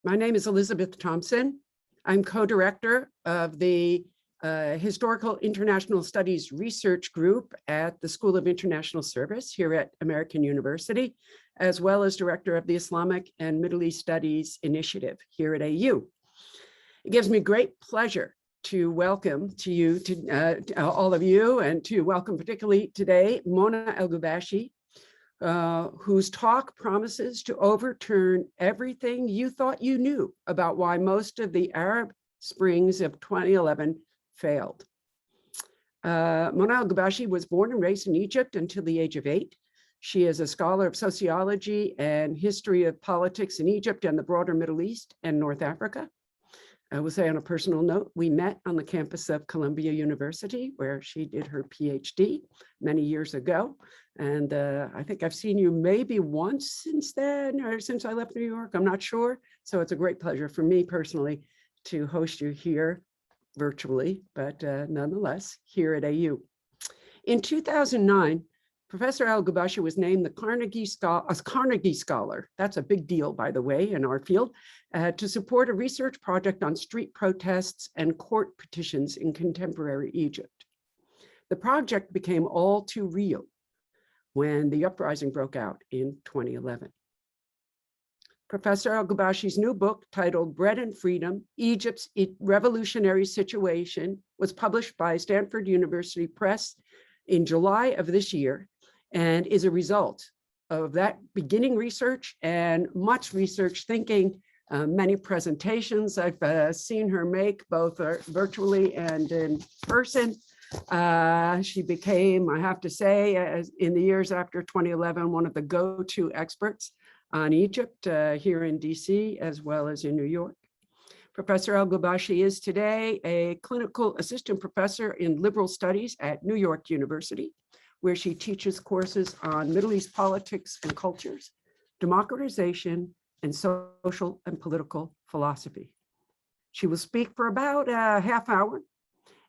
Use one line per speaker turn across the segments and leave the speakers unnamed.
My name is Libby Thompson. I'm co-director of the Historical International Studies Research Group at the School of International Service here at American University, as well as director of the Islamic and Middle East Studies Initiative here at AU. It gives me great pleasure to welcome to you, all of you, and to welcome particularly today, Mona El-Ghobashy, whose talk promises to overturn everything you thought you knew about why most of the Arab Springs of 2011 failed. Mona El-Ghobashy was born and raised in Egypt until the age of 8. She is a scholar of sociology and history of politics in Egypt and the broader Middle East and North Africa. I will say on a personal note, we met on the campus of Columbia University, where she did her PhD many years ago. And I think I've seen you maybe once since then, or since I left New York, I'm not sure. So it's a great pleasure for me personally to host you here virtually, but nonetheless, here at AU. In 2009, Professor El-Ghobashy was named the Carnegie Scholar. That's a big deal, by the way, in our field, to support a research project on street protests and court petitions in contemporary Egypt. The project became all too real when the uprising broke out in 2011. Professor El-Ghobashy's new book, titled Bread and Freedom, Egypt's Revolutionary Situation, was published by Stanford University Press in July of this year, and is a result of that beginning research and much research thinking, many presentations I've seen her make, both virtually and in person. She became, I have to say, in the years after 2011, one of the go-to experts on Egypt here in DC, as well as in New York. Professor El-Ghobashy is today a clinical assistant professor in liberal studies at New York University, where she teaches courses on Middle East politics and cultures, democratization, and social and political philosophy. She will speak for about a half hour.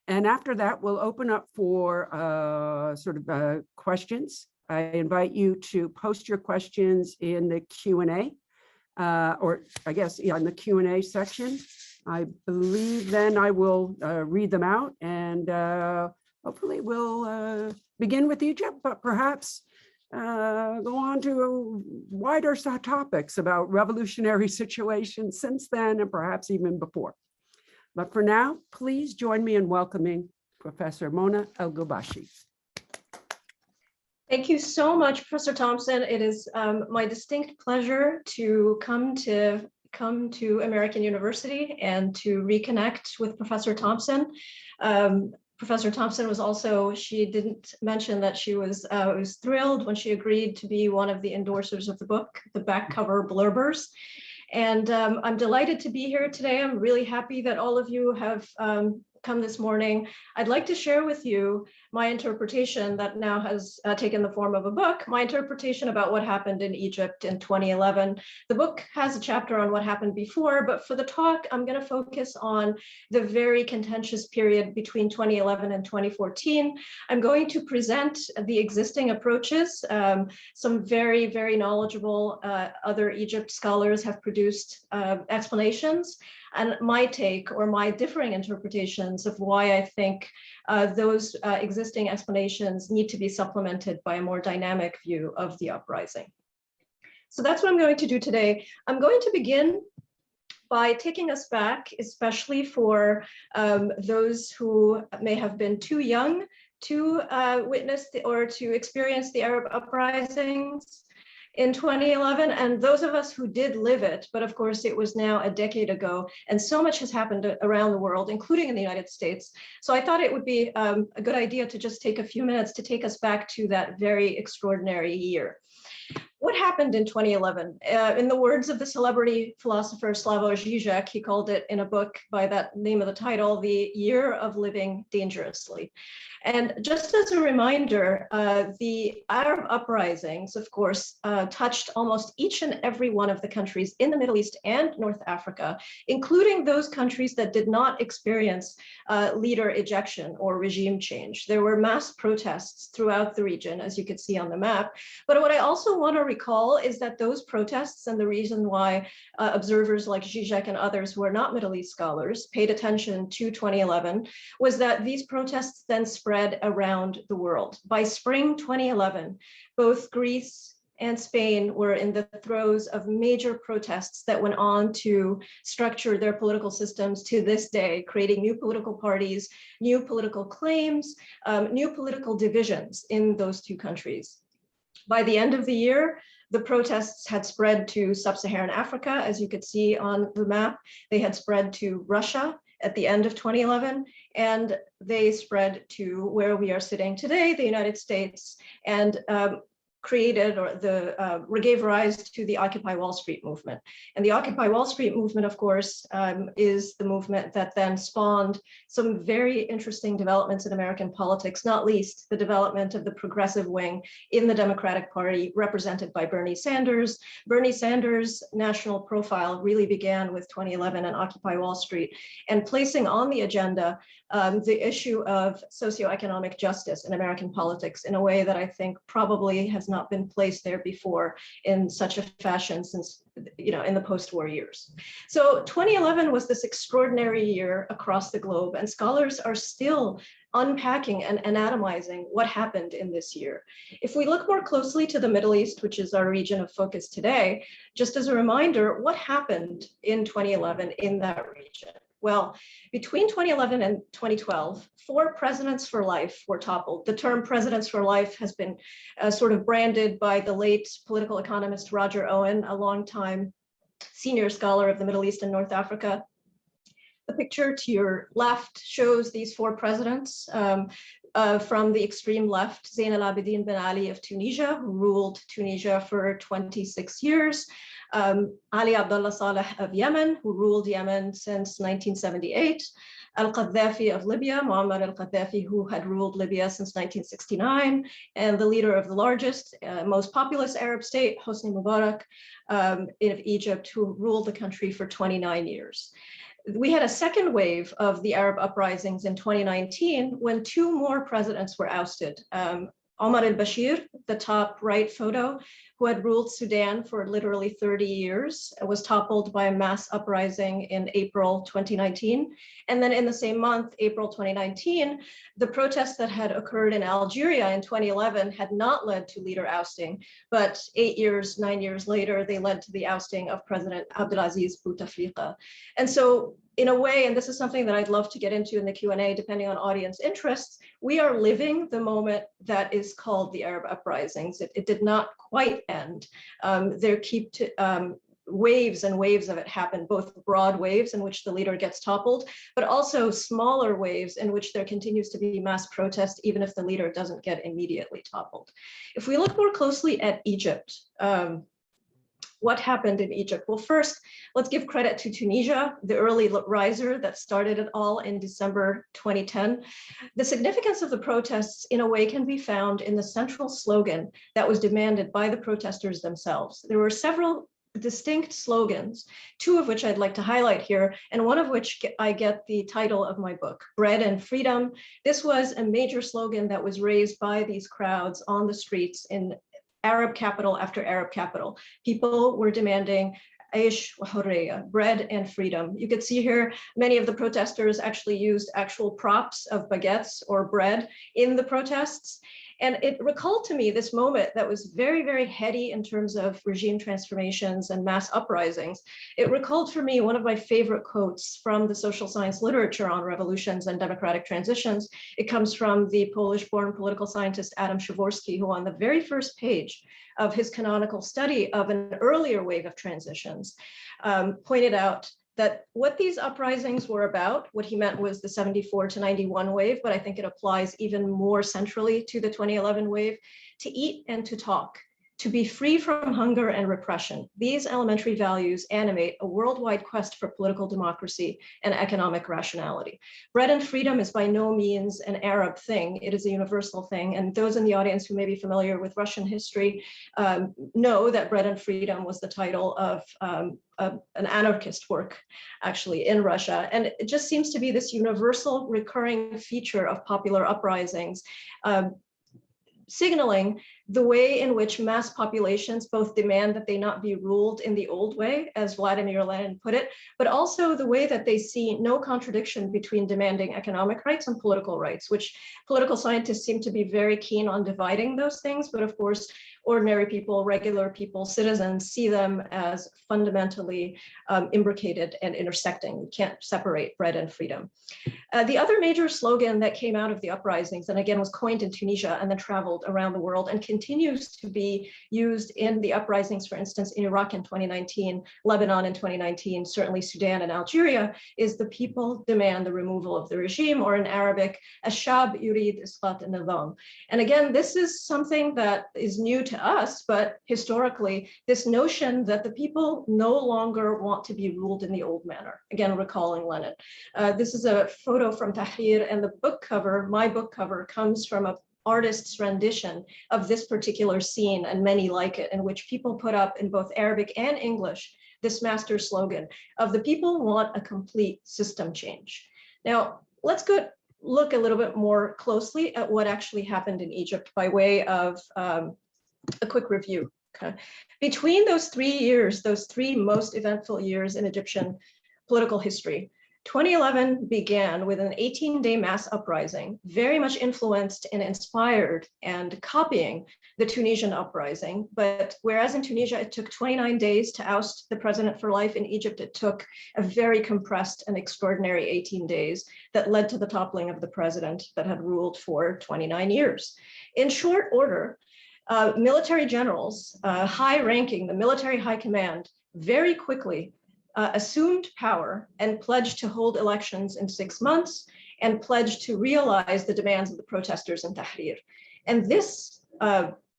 And after that, we'll open up for questions. I invite you to post your questions in the Q&A, or I guess, yeah, in the Q&A section. I believe then I will read them out, and hopefully we'll begin with Egypt, but perhaps go on to wider topics about revolutionary situations since then, and perhaps even before. But for now, please join me in welcoming Professor Mona El-Ghobashy.
Thank you so much, Professor Thompson. It is my distinct pleasure to come to American University and to reconnect with Professor Thompson. Professor Thompson was also, she didn't mention that she was thrilled when she agreed to be one of the endorsers of the book, the back cover blurbers. And I'm delighted to be here today. I'm really happy that all of you have come this morning. I'd like to share with you my interpretation that now has taken the form of a book, my interpretation about what happened in Egypt in 2011. The book has a chapter on what happened before, but for the talk, I'm going to focus on the very contentious period between 2011 and 2014. I'm going to present the existing approaches. Some very, very knowledgeable other Egypt scholars have produced explanations, and my take or my differing interpretations of why I think those existing explanations need to be supplemented by a more dynamic view of the uprising. So that's what I'm going to do today. I'm going to begin by taking us back, especially for those who may have been too young to witness or to experience the Arab uprisings in 2011, and those of us who did live it, but of course it was now a decade ago, and so much has happened around the world, including in the United States. So I thought it would be a good idea to just take a few minutes to take us back to that very extraordinary year. What happened in 2011? In the words of the celebrity philosopher Slavoj Žižek, he called it in a book by that name of the title, The Year of Living Dangerously. And just as a reminder, the Arab uprisings, of course, touched almost each and every one of the countries in the Middle East and North Africa, including those countries that did not experience leader ejection or regime change. There were mass protests throughout the region, as you could see on the map. But what I also want to recall is that those protests, and the reason why observers like Zizek and others who are not Middle East scholars paid attention to 2011, was that these protests then spread around the world. By spring 2011, both Greece and Spain were in the throes of major protests that went on to structure their political systems to this day, creating new political parties, new political claims, new political divisions in those two countries. By the end of the year, the protests had spread to sub-Saharan Africa, as you could see on the map. They had spread to Russia at the end of 2011, and they spread to where we are sitting today, the United States, and created or gave rise to the Occupy Wall Street movement. And the Occupy Wall Street movement, of course, is the movement that then spawned some very interesting developments in American politics, not least the development of the progressive wing in the Democratic Party, represented by Bernie Sanders. Bernie Sanders' national profile really began with 2011 and Occupy Wall Street, and placing on the agenda the issue of socioeconomic justice in American politics in a way that I think probably has not been placed there before in such a fashion since, in the post-war years. So 2011 was this extraordinary year across the globe, and scholars are still unpacking and anatomizing what happened in this year. If we look more closely to the Middle East, which is our region of focus today, just as a reminder, what happened in 2011 in that region? Well, between 2011 and 2012, 4 presidents for life were toppled. The term presidents for life has been sort of branded by the late political economist Roger Owen, a longtime senior scholar of the Middle East and North Africa. The picture to your left shows these 4 presidents. From the extreme left, Zain al-Abidin Ben Ali of Tunisia, who ruled Tunisia for 26 years. Ali Abdullah Saleh of Yemen, who ruled Yemen since 1978. Al-Qaddafi of Libya, Muammar al-Qaddafi, who had ruled Libya since 1969, and the leader of the largest, most populous Arab state, Hosni Mubarak of Egypt, who ruled the country for 29 years. We had a second wave of the Arab uprisings in 2019 when 2 more presidents were ousted. Omar al-Bashir, the top right photo, who had ruled Sudan for literally 30 years, was toppled by a mass uprising in April 2019. And then in the same month, April 2019, the protests that had occurred in Algeria in 2011 had not led to leader ousting, but 9 years later, they led to the ousting of President Abdelaziz Bouteflika. And so in a way, and this is something that I'd love to get into in the Q&A, depending on audience interests, we are living the moment that is called the Arab uprisings. It did not quite end. Waves and waves of it happen, both broad waves in which the leader gets toppled, but also smaller waves in which there continues to be mass protest, even if the leader doesn't get immediately toppled. If we look more closely at Egypt, what happened in Egypt? Well, first, let's give credit to Tunisia, the early riser that started it all in December 2010. The significance of the protests, in a way, can be found in the central slogan that was demanded by the protesters themselves. There were several distinct slogans, 2 of which I'd like to highlight here, and one of which I get the title of my book, Bread and Freedom. This was a major slogan that was raised by these crowds on the streets in Arab capital after Arab capital. People were demanding aish wa hurriya, bread and freedom. You could see here, many of the protesters actually used actual props of baguettes or bread in the protests. And it recalled to me this moment that was very, very heady in terms of regime transformations and mass uprisings. It recalled for me one of my favorite quotes from the social science literature on revolutions and democratic transitions. It comes from the Polish-born political scientist Adam Przeworski, who on the very first page of his canonical study of an earlier wave of transitions pointed out that what these uprisings were about, what he meant was the 74 to 91 wave, but I think it applies even more centrally to the 2011 wave, to eat and to talk, to be free from hunger and repression. These elementary values animate a worldwide quest for political democracy and economic rationality. Bread and freedom is by no means an Arab thing. It is a universal thing. And those in the audience who may be familiar with Russian history know that Bread and Freedom was the title of an anarchist work, actually, in Russia. And it just seems to be this universal recurring feature of popular uprisings. signaling the way in which mass populations both demand that they not be ruled in the old way, as Vladimir Lenin put it, but also the way that they see no contradiction between demanding economic rights and political rights, which political scientists seem to be very keen on dividing those things. But of course, ordinary people, regular people, citizens see them as fundamentally imbricated and intersecting. You can't separate bread and freedom. The other major slogan that came out of the uprisings, and again was coined in Tunisia and then traveled around the world and continues to be used in the uprisings, for instance, in Iraq in 2019, Lebanon in 2019, certainly Sudan and Algeria, is the people demand the removal of the regime, or in Arabic, Ash-Shab yurid isqat an-nizam. And again, this is something that is new to us, but historically, this notion that the people no longer want to be ruled in the old manner, again, recalling Lenin. This is a photo from Tahrir, and the book cover, my book cover, comes from an artist's rendition of this particular scene, and many like it, in which people put up in both Arabic and English this master slogan of the people want a complete system change. Now, let's go look a little bit more closely at what actually happened in Egypt by way of a quick review. Okay. Between those 3 years, those 3 most eventful years in Egyptian political history, 2011 began with an 18-day mass uprising, very much influenced and inspired and copying the Tunisian uprising. But whereas in Tunisia, it took 29 days to oust the president for life, in Egypt, it took a very compressed and extraordinary 18 days that led to the toppling of the president that had ruled for 29 years. In short order, military generals, high-ranking, the military high command, very quickly assumed power and pledged to hold elections in 6 months and pledged to realize the demands of the protesters in Tahrir. And this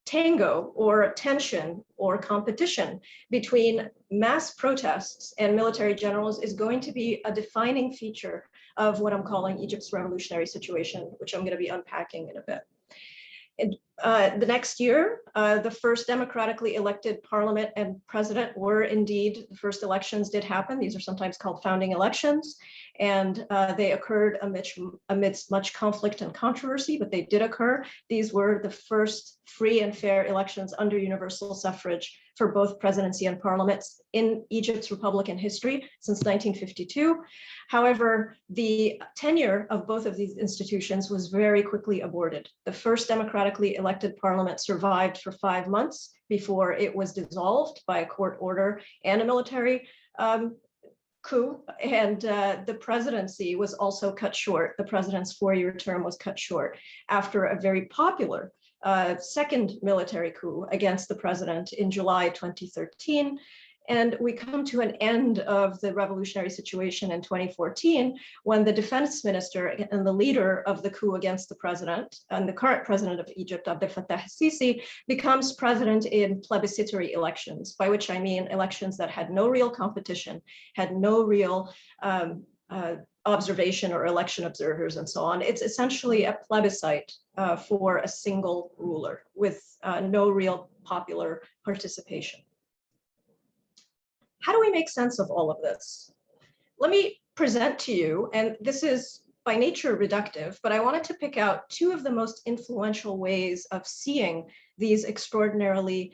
tango or tension or competition between mass protests and military generals is going to be a defining feature of what I'm calling Egypt's revolutionary situation, which I'm going to be unpacking in a bit. The next year, the first democratically elected parliament and president were indeed, the first elections did happen. These are sometimes called founding elections, and they occurred amidst much conflict and controversy, but they did occur. These were the first free and fair elections under universal suffrage for both presidency and parliaments in Egypt's Republican history since 1952. However, the tenure of both of these institutions was very quickly aborted. The first democratically elected parliament survived for 5 months before it was dissolved by a court order and a military coup, and the presidency was also cut short. The president's 4-year term was cut short after a very popular second military coup against the president in July 2013. And we come to an end of the revolutionary situation in 2014, when the defense minister and the leader of the coup against the president and the current president of Egypt, Abdel Fattah el-Sisi, becomes president in plebiscitary elections, by which I mean elections that had no real competition, had no real observation or election observers and so on. It's essentially a plebiscite for a single ruler with no real popular participation. How do we make sense of all of this? Let me present to you, and this is by nature reductive, but I wanted to pick out 2 of the most influential ways of seeing these extraordinarily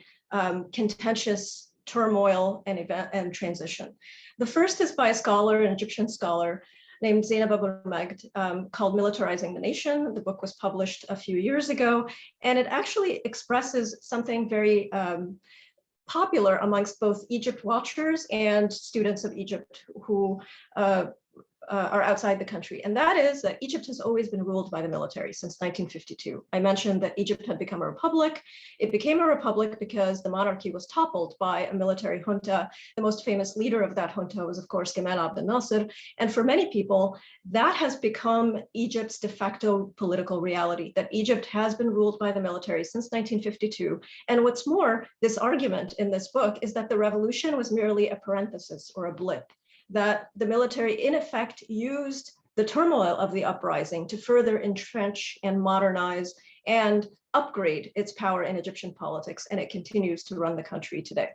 contentious turmoil and transition. The first is by a scholar, an Egyptian scholar, named Zainab Abu-Magd, called Militarizing the Nation. The book was published a few years ago, and it actually expresses something very popular amongst both Egypt watchers and students of Egypt who are outside the country. And that is that Egypt has always been ruled by the military since 1952. I mentioned that Egypt had become a republic. It became a republic because the monarchy was toppled by a military junta. The most famous leader of that junta was, of course, Gamal Abdel Nasser. And for many people, that has become Egypt's de facto political reality, that Egypt has been ruled by the military since 1952. And what's more, this argument in this book is that the revolution was merely a parenthesis or a blip, that the military in effect used the turmoil of the uprising to further entrench and modernize and upgrade its power in Egyptian politics, and it continues to run the country today.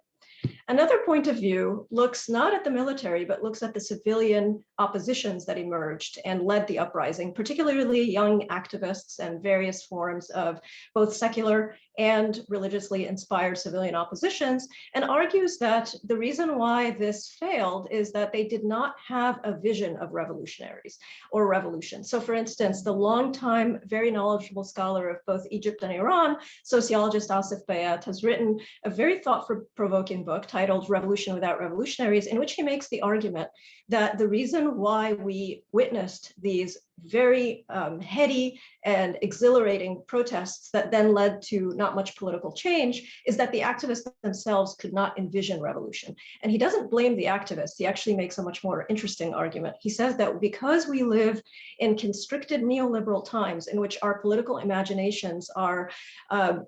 Another point of view looks not at the military, but looks at the civilian oppositions that emerged and led the uprising, particularly young activists and various forms of both secular and religiously inspired civilian oppositions, and argues that the reason why this failed is that they did not have a vision of revolutionaries or revolution. So for instance, the longtime, very knowledgeable scholar of both Egypt and Iran, sociologist Asif Bayat, has written a very thought-provoking book titled Revolution Without Revolutionaries, in which he makes the argument that the reason why we witnessed these very heady and exhilarating protests that then led to not much political change is that the activists themselves could not envision revolution. And he doesn't blame the activists. He actually makes a much more interesting argument. He says that because we live in constricted neoliberal times in which our political imaginations are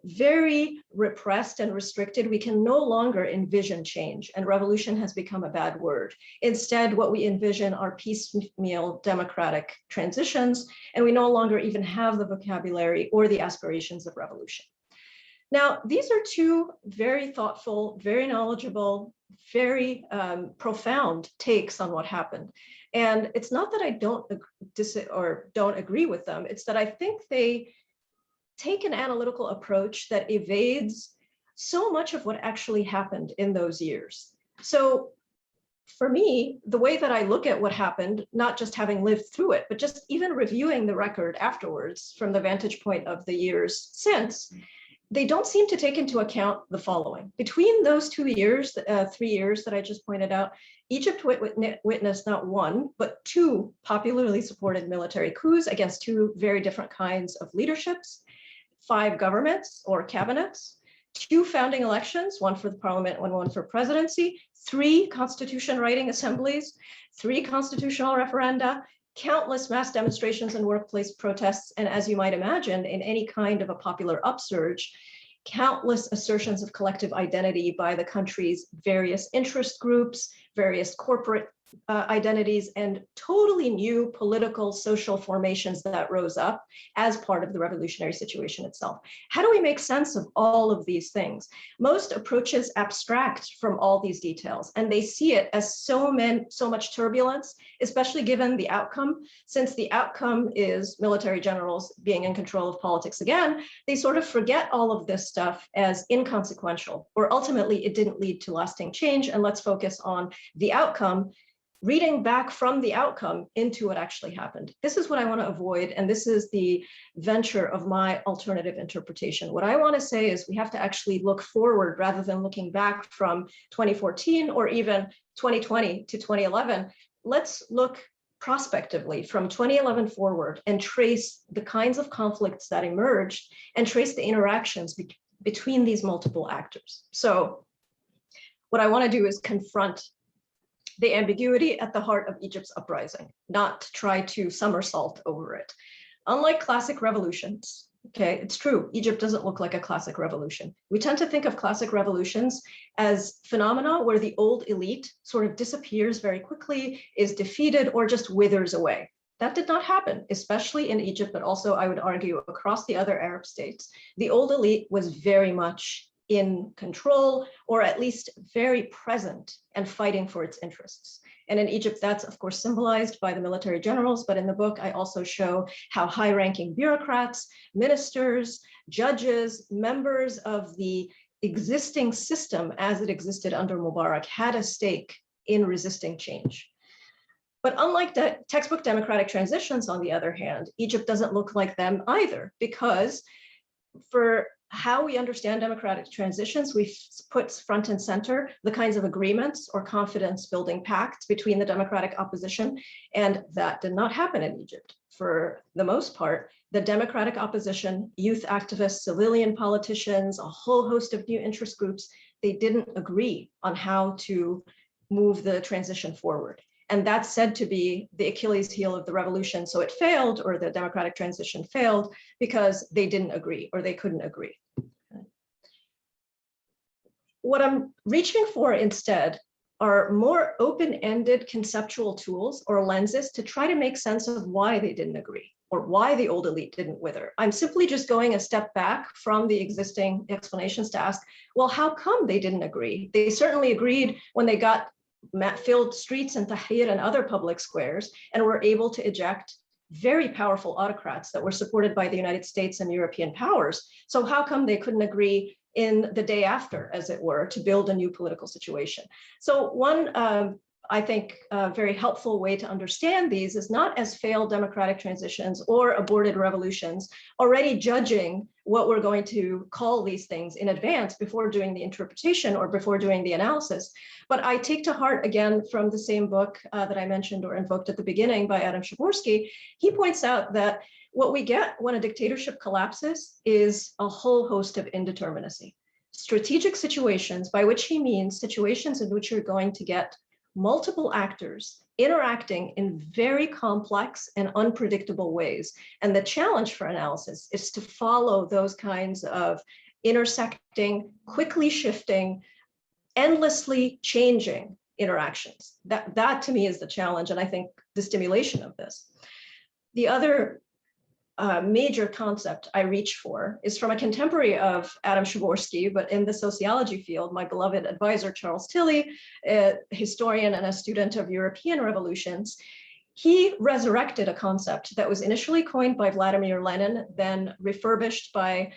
very repressed and restricted, we can no longer envision change, and revolution has become a bad word. Instead, what we envision are piecemeal democratic transitions, and we no longer even have the vocabulary or the aspirations of revolution. Now, these are two very thoughtful, very knowledgeable, very profound takes on what happened. And it's not that I don't agree with them, it's that I think they take an analytical approach that evades so much of what actually happened in those years. So for me, the way that I look at what happened, not just having lived through it, but just even reviewing the record afterwards from the vantage point of the years since, they don't seem to take into account the following. Between those 2 years, 3 years that I just pointed out, Egypt witnessed not one, but two popularly supported military coups against two very different kinds of leaderships, 5 governments or cabinets, 2 founding elections, one for the parliament and one for presidency, 3 constitution writing assemblies, 3 constitutional referenda, countless mass demonstrations and workplace protests, and as you might imagine, in any kind of a popular upsurge, countless assertions of collective identity by the country's various interest groups, various corporate identities, and totally new political social formations that rose up as part of the revolutionary situation itself. How do we make sense of all of these things? Most approaches abstract from all these details, and they see it as so much turbulence, especially given the outcome. Since the outcome is military generals being in control of politics again, they sort of forget all of this stuff as inconsequential, or ultimately it didn't lead to lasting change, and let's focus on the outcome, reading back from the outcome into what actually happened. This is what I want to avoid, and this is the venture of my alternative interpretation. What I want to say is we have to actually look forward rather than looking back from 2014 or even 2020 to 2011. Let's look prospectively from 2011 forward and trace the kinds of conflicts that emerged and trace the interactions between these multiple actors. So what I want to do is confront the ambiguity at the heart of Egypt's uprising, not try to somersault over it. Unlike classic revolutions, okay, it's true, Egypt doesn't look like a classic revolution. We tend to think of classic revolutions as phenomena where the old elite sort of disappears very quickly, is defeated, or just withers away. That did not happen, especially in Egypt, but also I would argue across the other Arab states. The old elite was very much in control, or at least very present and fighting for its interests. And in Egypt, that's of course symbolized by the military generals, but in the book, I also show how high-ranking bureaucrats, ministers, judges, members of the existing system as it existed under Mubarak had a stake in resisting change. But unlike the textbook democratic transitions, on the other hand, Egypt doesn't look like them either, because for how we understand democratic transitions, we put front and center the kinds of agreements or confidence building pacts between the democratic opposition, and that did not happen in Egypt. For the most part, the democratic opposition, youth activists, civilian politicians, a whole host of new interest groups, they didn't agree on how to move the transition forward. And that's said to be the Achilles heel of the revolution. So it failed, or the democratic transition failed, because they didn't agree or they couldn't agree. What I'm reaching for instead are more open-ended conceptual tools or lenses to try to make sense of why they didn't agree or why the old elite didn't wither. I'm simply just going a step back from the existing explanations to ask, well, how come they didn't agree? They certainly agreed when they got filled streets in Tahrir and other public squares and were able to eject very powerful autocrats that were supported by the United States and European powers. So how come they couldn't agree in the day after, as it were, to build a new political situation? So one, I think, very helpful way to understand these is not as failed democratic transitions or aborted revolutions, already judging what we're going to call these things in advance before doing the interpretation or before doing the analysis. But I take to heart, again, from the same book that I mentioned or invoked at the beginning by Adam Przeworski, he points out that what we get when a dictatorship collapses is a whole host of indeterminacy. Strategic situations, by which he means situations in which you're going to get multiple actors interacting in very complex and unpredictable ways. And the challenge for analysis is to follow those kinds of intersecting, quickly shifting, endlessly changing interactions. That to me is the challenge, and I think the stimulation of this. The other major concept I reach for is from a contemporary of Adam Przeworski, but in the sociology field, my beloved advisor, Charles Tilly, a historian and a student of European revolutions. He resurrected a concept that was initially coined by Vladimir Lenin, then refurbished by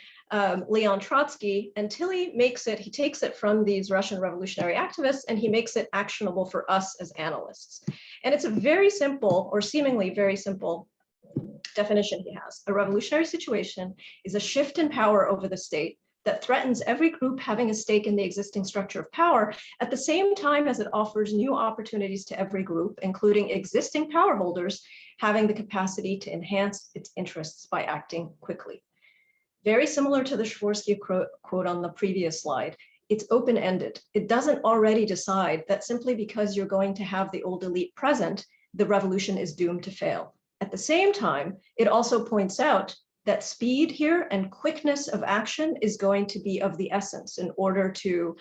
Leon Trotsky, and Tilly he takes it from these Russian revolutionary activists and he makes it actionable for us as analysts. And it's a very simple, or seemingly very simple, definition he has. A revolutionary situation is a shift in power over the state that threatens every group having a stake in the existing structure of power at the same time as it offers new opportunities to every group, including existing power holders, having the capacity to enhance its interests by acting quickly. Very similar to the Przeworski quote on the previous slide, it's open-ended. It doesn't already decide that simply because you're going to have the old elite present, the revolution is doomed to fail. At the same time, it also points out that speed here and quickness of action is going to be of the essence in order to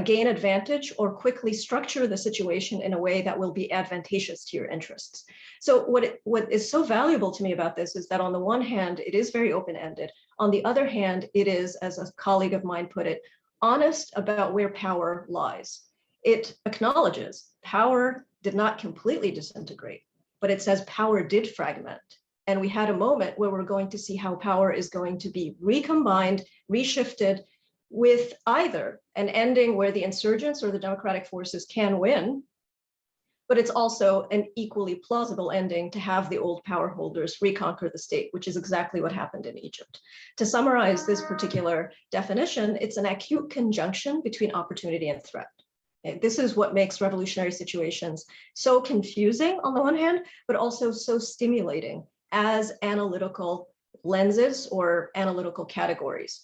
gain advantage or quickly structure the situation in a way that will be advantageous to your interests. So what is so valuable to me about this is that on the one hand, it is very open-ended. On the other hand, it is, as a colleague of mine put it, honest about where power lies. It acknowledges power did not completely disintegrate, but it says power did fragment. And we had a moment where we're going to see how power is going to be recombined, reshifted, with either an ending where the insurgents or the democratic forces can win, but it's also an equally plausible ending to have the old power holders reconquer the state, which is exactly what happened in Egypt. To summarize this particular definition, it's an acute conjunction between opportunity and threat. This is what makes revolutionary situations so confusing on the one hand, but also so stimulating as analytical lenses or analytical categories.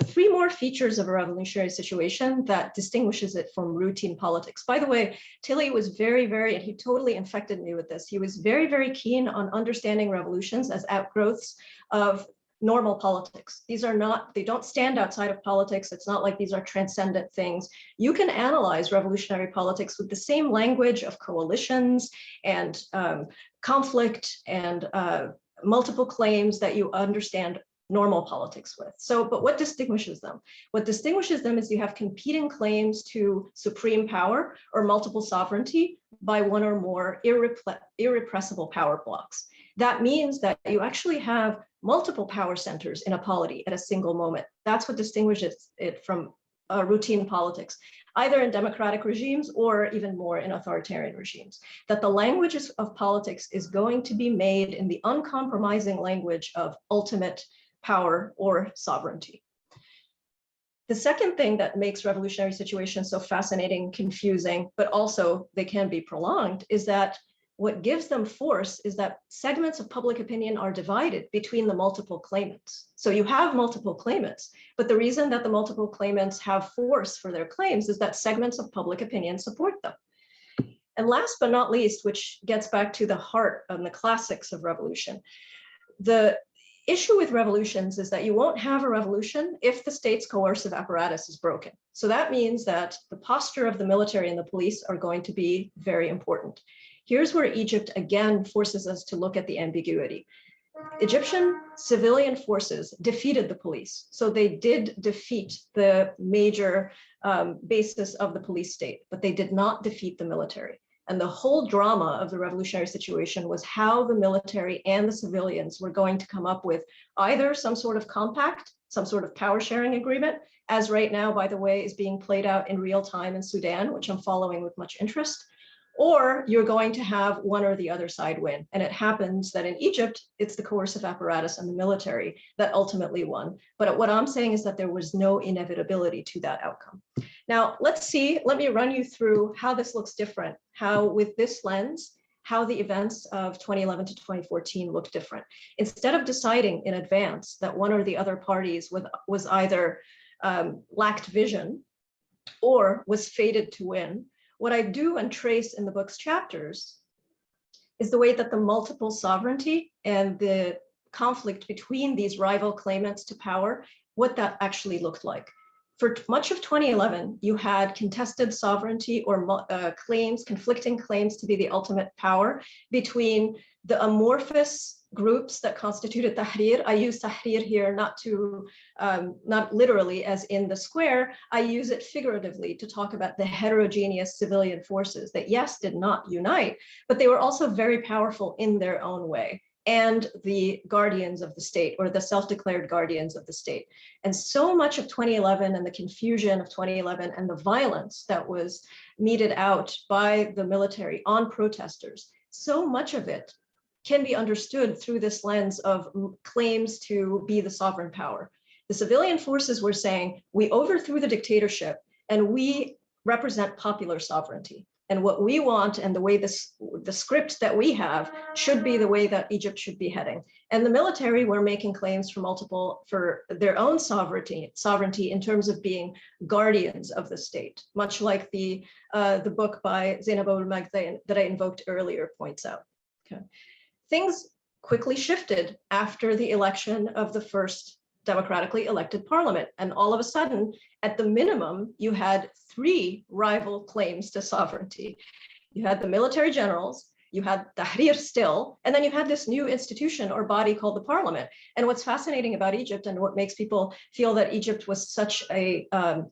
Three more features of a revolutionary situation that distinguishes it from routine politics. By the way, Tilly was and he totally infected me with this. He was very keen on understanding revolutions as outgrowths of normal politics. These are not, they don't stand outside of politics. It's not like these are transcendent things. You can analyze revolutionary politics with the same language of coalitions and conflict and multiple claims that you understand normal politics with. So, but what distinguishes them? What distinguishes them is you have competing claims to supreme power or multiple sovereignty by one or more irrepressible power blocks. That means that you actually have multiple power centers in a polity at a single moment. That's what distinguishes it from routine politics, either in democratic regimes or even more in authoritarian regimes. That the language of politics is going to be made in the uncompromising language of ultimate power or sovereignty. The second thing that makes revolutionary situations so fascinating, confusing, but also they can be prolonged, is that what gives them force is that segments of public opinion are divided between the multiple claimants. So you have multiple claimants, but the reason that the multiple claimants have force for their claims is that segments of public opinion support them. And last but not least, which gets back to the heart of the classics of revolution, issue with revolutions is that you won't have a revolution if the state's coercive apparatus is broken. So that means that the posture of the military and the police are going to be very important. Here's where Egypt again forces us to look at the ambiguity. Egyptian civilian forces defeated the police. So they did defeat the major basis of the police state, but they did not defeat the military. And the whole drama of the revolutionary situation was how the military and the civilians were going to come up with either some sort of compact, some sort of power sharing agreement, as right now, by the way, is being played out in real time in Sudan, which I'm following with much interest, or you're going to have one or the other side win. And it happens that in Egypt, it's the coercive apparatus and the military that ultimately won. But what I'm saying is that there was no inevitability to that outcome. Now, let me run you through how this looks different, how with this lens, how the events of 2011 to 2014 look different. Instead of deciding in advance that one or the other parties was either lacked vision or was fated to win, what I do and trace in the book's chapters is the way that the multiple sovereignty and the conflict between these rival claimants to power, what that actually looked like. For much of 2011, you had contested sovereignty or conflicting claims to be the ultimate power between the amorphous groups that constituted Tahrir. I use Tahrir here not literally as in the square. I use it figuratively to talk about the heterogeneous civilian forces that, yes, did not unite, but they were also very powerful in their own way, and the guardians of the state, or the self-declared guardians of the state. And so much of 2011 and the confusion of 2011 and the violence that was meted out by the military on protesters, so much of it can be understood through this lens of claims to be the sovereign power. The civilian forces were saying, we overthrew the dictatorship and we represent popular sovereignty. And what we want and the way the script that we have should be the way that Egypt should be heading. And the military were making claims for their own sovereignty in terms of being guardians of the state, much like the book by Zainab al-Magdain that I invoked earlier points out. Okay. Things quickly shifted after the election of the first democratically elected parliament. And all of a sudden, at the minimum, you had 3 rival claims to sovereignty. You had the military generals, you had Tahrir still, and then you had this new institution or body called the parliament. And what's fascinating about Egypt and what makes people feel that Egypt was such a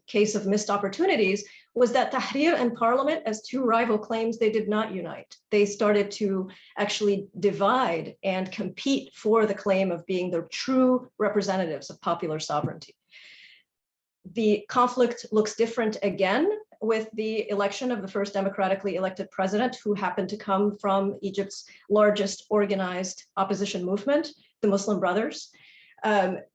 case of missed opportunities was that Tahrir and parliament, as 2 rival claims, they did not unite. They started to actually divide and compete for the claim of being the true representatives of popular sovereignty. The conflict looks different again with the election of the first democratically elected president, who happened to come from Egypt's largest organized opposition movement, the Muslim Brothers.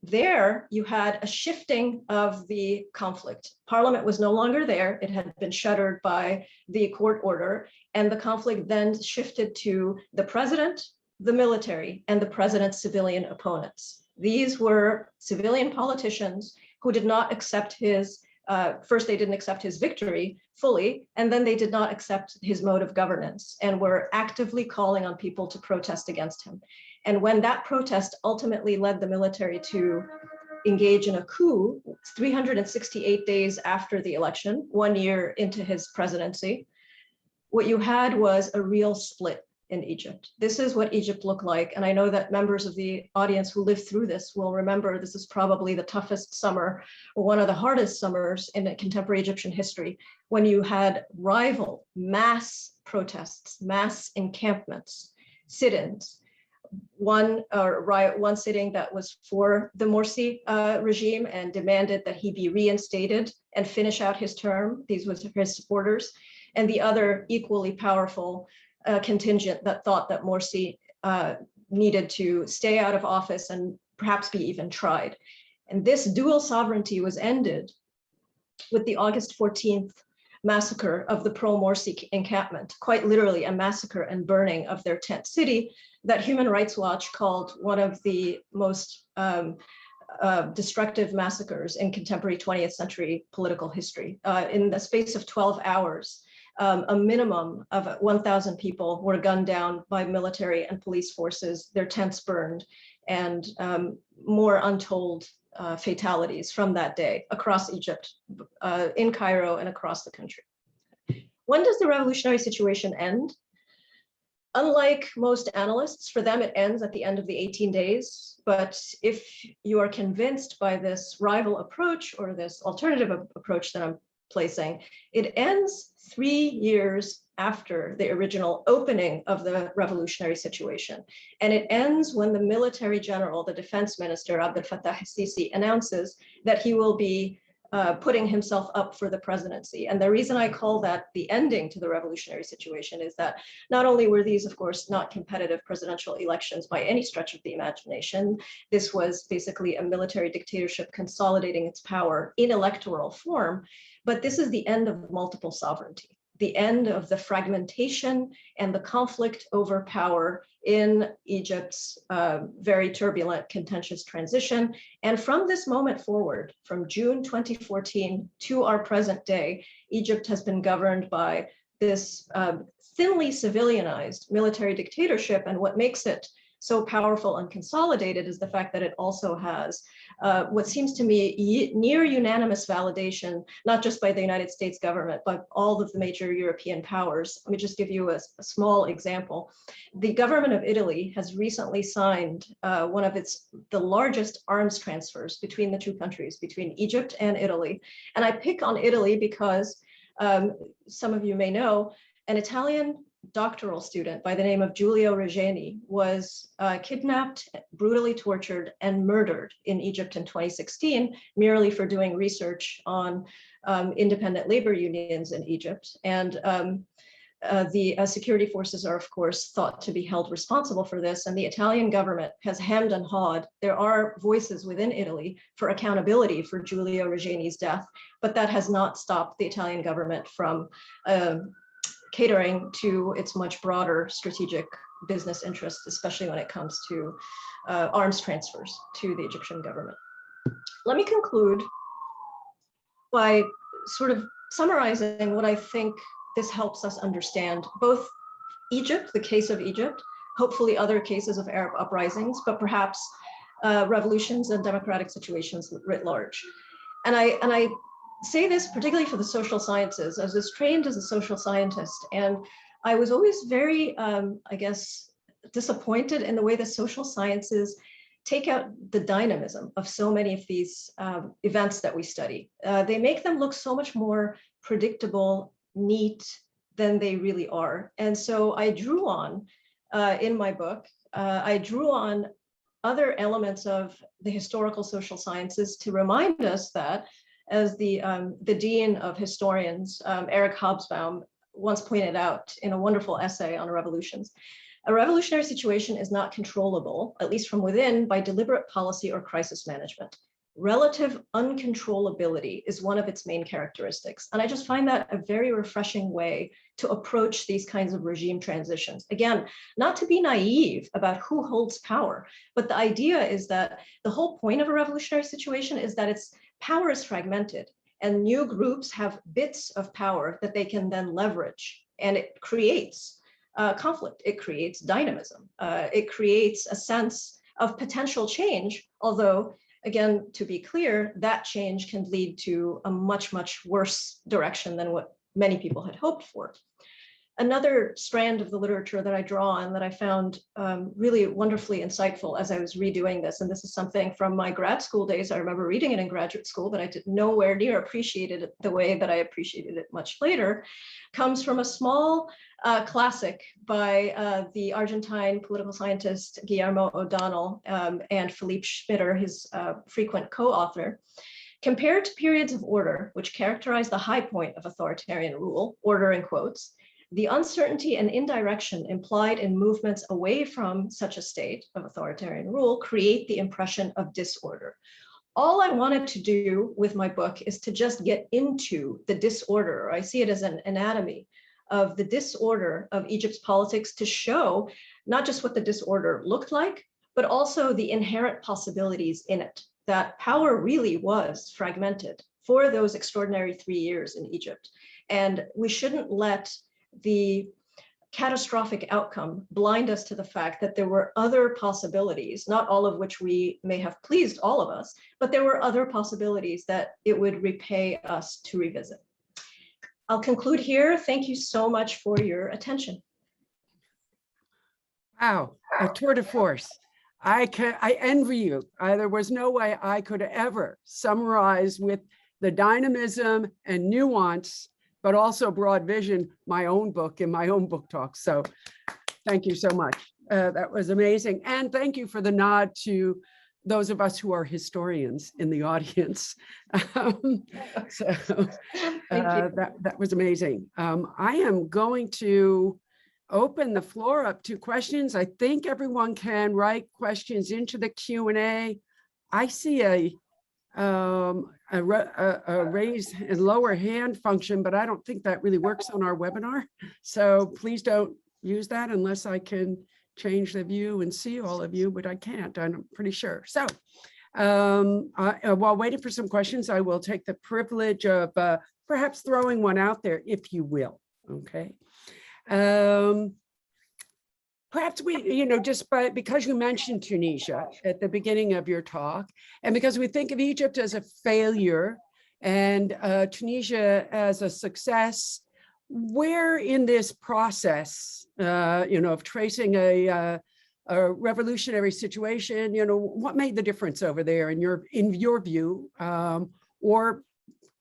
There you had a shifting of the conflict. Parliament was no longer there. It had been shuttered by the court order, and the conflict then shifted to the president, the military, and the president's civilian opponents. These were civilian politicians who did not accept his, first they didn't accept his victory fully, and then they did not accept his mode of governance and were actively calling on people to protest against him. And when that protest ultimately led the military to engage in a coup 368 days after the election, 1 year into his presidency, what you had was a real split in Egypt. This is what Egypt looked like. And I know that members of the audience who lived through this will remember this is probably the toughest summer, or one of the hardest summers in contemporary Egyptian history, when you had rival mass protests, mass encampments, sit-ins. One sitting that was for the Morsi regime and demanded that he be reinstated and finish out his term. These were his supporters. And the other equally powerful contingent that thought that Morsi needed to stay out of office and perhaps be even tried. And this dual sovereignty was ended with the August 14th massacre of the pro-Morsi encampment, quite literally a massacre and burning of their tent city that Human Rights Watch called one of the most destructive massacres in contemporary 20th century political history. In the space of 12 hours, a minimum of 1,000 people were gunned down by military and police forces, their tents burned, and more untold fatalities from that day across Egypt, in Cairo and across the country. When does the revolutionary situation end? Unlike most analysts, for them it ends at the end of the 18 days. But if you are convinced by this rival approach or this alternative approach that I'm placing, it ends 3 years after the original opening of the revolutionary situation. And it ends when the military general, the defense minister, Abdel Fattah al-Sisi, announces that he will be putting himself up for the presidency. And the reason I call that the ending to the revolutionary situation is that not only were these, of course, not competitive presidential elections by any stretch of the imagination, this was basically a military dictatorship consolidating its power in electoral form, but this is the end of multiple sovereignty, the end of the fragmentation and the conflict over power in Egypt's very turbulent, contentious transition. And from this moment forward, from June 2014 to our present day, Egypt has been governed by this thinly civilianized military dictatorship. And what makes it so powerful and consolidated is the fact that it also has what seems to me near unanimous validation, not just by the United States government, but all of the major European powers. Let me just give you a small example. The government of Italy has recently signed one of the largest arms transfers between the two countries, between Egypt and Italy. And I pick on Italy because some of you may know, an Italian doctoral student by the name of Giulio Regeni was kidnapped, brutally tortured, and murdered in Egypt in 2016, merely for doing research on independent labor unions in Egypt. And the security forces are, of course, thought to be held responsible for this, and the Italian government has hemmed and hawed. There are voices within Italy for accountability for Giulio Regeni's death, but that has not stopped the Italian government from catering to its much broader strategic business interests, especially when it comes to arms transfers to the Egyptian government. Let me conclude by sort of summarizing what I think this helps us understand, both Egypt, the case of Egypt, hopefully other cases of Arab uprisings, but perhaps revolutions and democratic situations writ large. And I say this particularly for the social sciences. I was trained as a social scientist, and I was always very, I guess, disappointed in the way the social sciences take out the dynamism of so many of these events that we study. They make them look so much more predictable, neat than they really are. And so I drew on, in my book, I drew on other elements of the historical social sciences to remind us that, as the dean of historians, Eric Hobsbawm, once pointed out in a wonderful essay on revolutions, a revolutionary situation is not controllable, at least from within, by deliberate policy or crisis management. Relative uncontrollability is one of its main characteristics. And I just find that a very refreshing way to approach these kinds of regime transitions. Again, not to be naive about who holds power, but the idea is that the whole point of a revolutionary situation is that its power is fragmented and new groups have bits of power that they can then leverage. And it creates conflict, it creates dynamism, it creates a sense of potential change, although, again, to be clear, that change can lead to a much, much worse direction than what many people had hoped for. Another strand of the literature that I draw on that I found really wonderfully insightful as I was redoing this, and this is something from my grad school days. I remember reading it in graduate school, but I did nowhere near appreciated it the way that I appreciated it much later, comes from a small classic by the Argentine political scientist Guillermo O'Donnell and Philippe Schmitter, his frequent co-author. Compared to periods of order, which characterize the high point of authoritarian rule, order in quotes, the uncertainty and indirection implied in movements away from such a state of authoritarian rule create the impression of disorder. All I wanted to do with my book is to just get into the disorder. I see it as an anatomy of the disorder of Egypt's politics, to show not just what the disorder looked like, but also the inherent possibilities in it, that power really was fragmented for those extraordinary 3 years in Egypt. And we shouldn't let the catastrophic outcome blind us to the fact that there were other possibilities, not all of which we may have pleased all of us, but there were other possibilities that it would repay us to revisit. I'll conclude here. Thank you so much for your attention.
Wow, a tour de force. I envy you. There was no way I could ever summarize with the dynamism and nuance, but also broad vision, my own book in my own book talk. So thank you so much. That was amazing. And thank you for the nod to those of us who are historians in the audience. That was amazing. I am going to open the floor up to questions. I think everyone can write questions into the Q&A. I see a raise and lower hand function, but I don't think that really works on our webinar. So please don't use that unless I can change the view and see all of you, but I can't, I'm pretty sure. So while waiting for some questions, I will take the privilege of perhaps throwing one out there, if you will, okay? Perhaps we, because you mentioned Tunisia at the beginning of your talk, and because we think of Egypt as a failure and Tunisia as a success, where in this process, of tracing a revolutionary situation, what made the difference over there in your view, or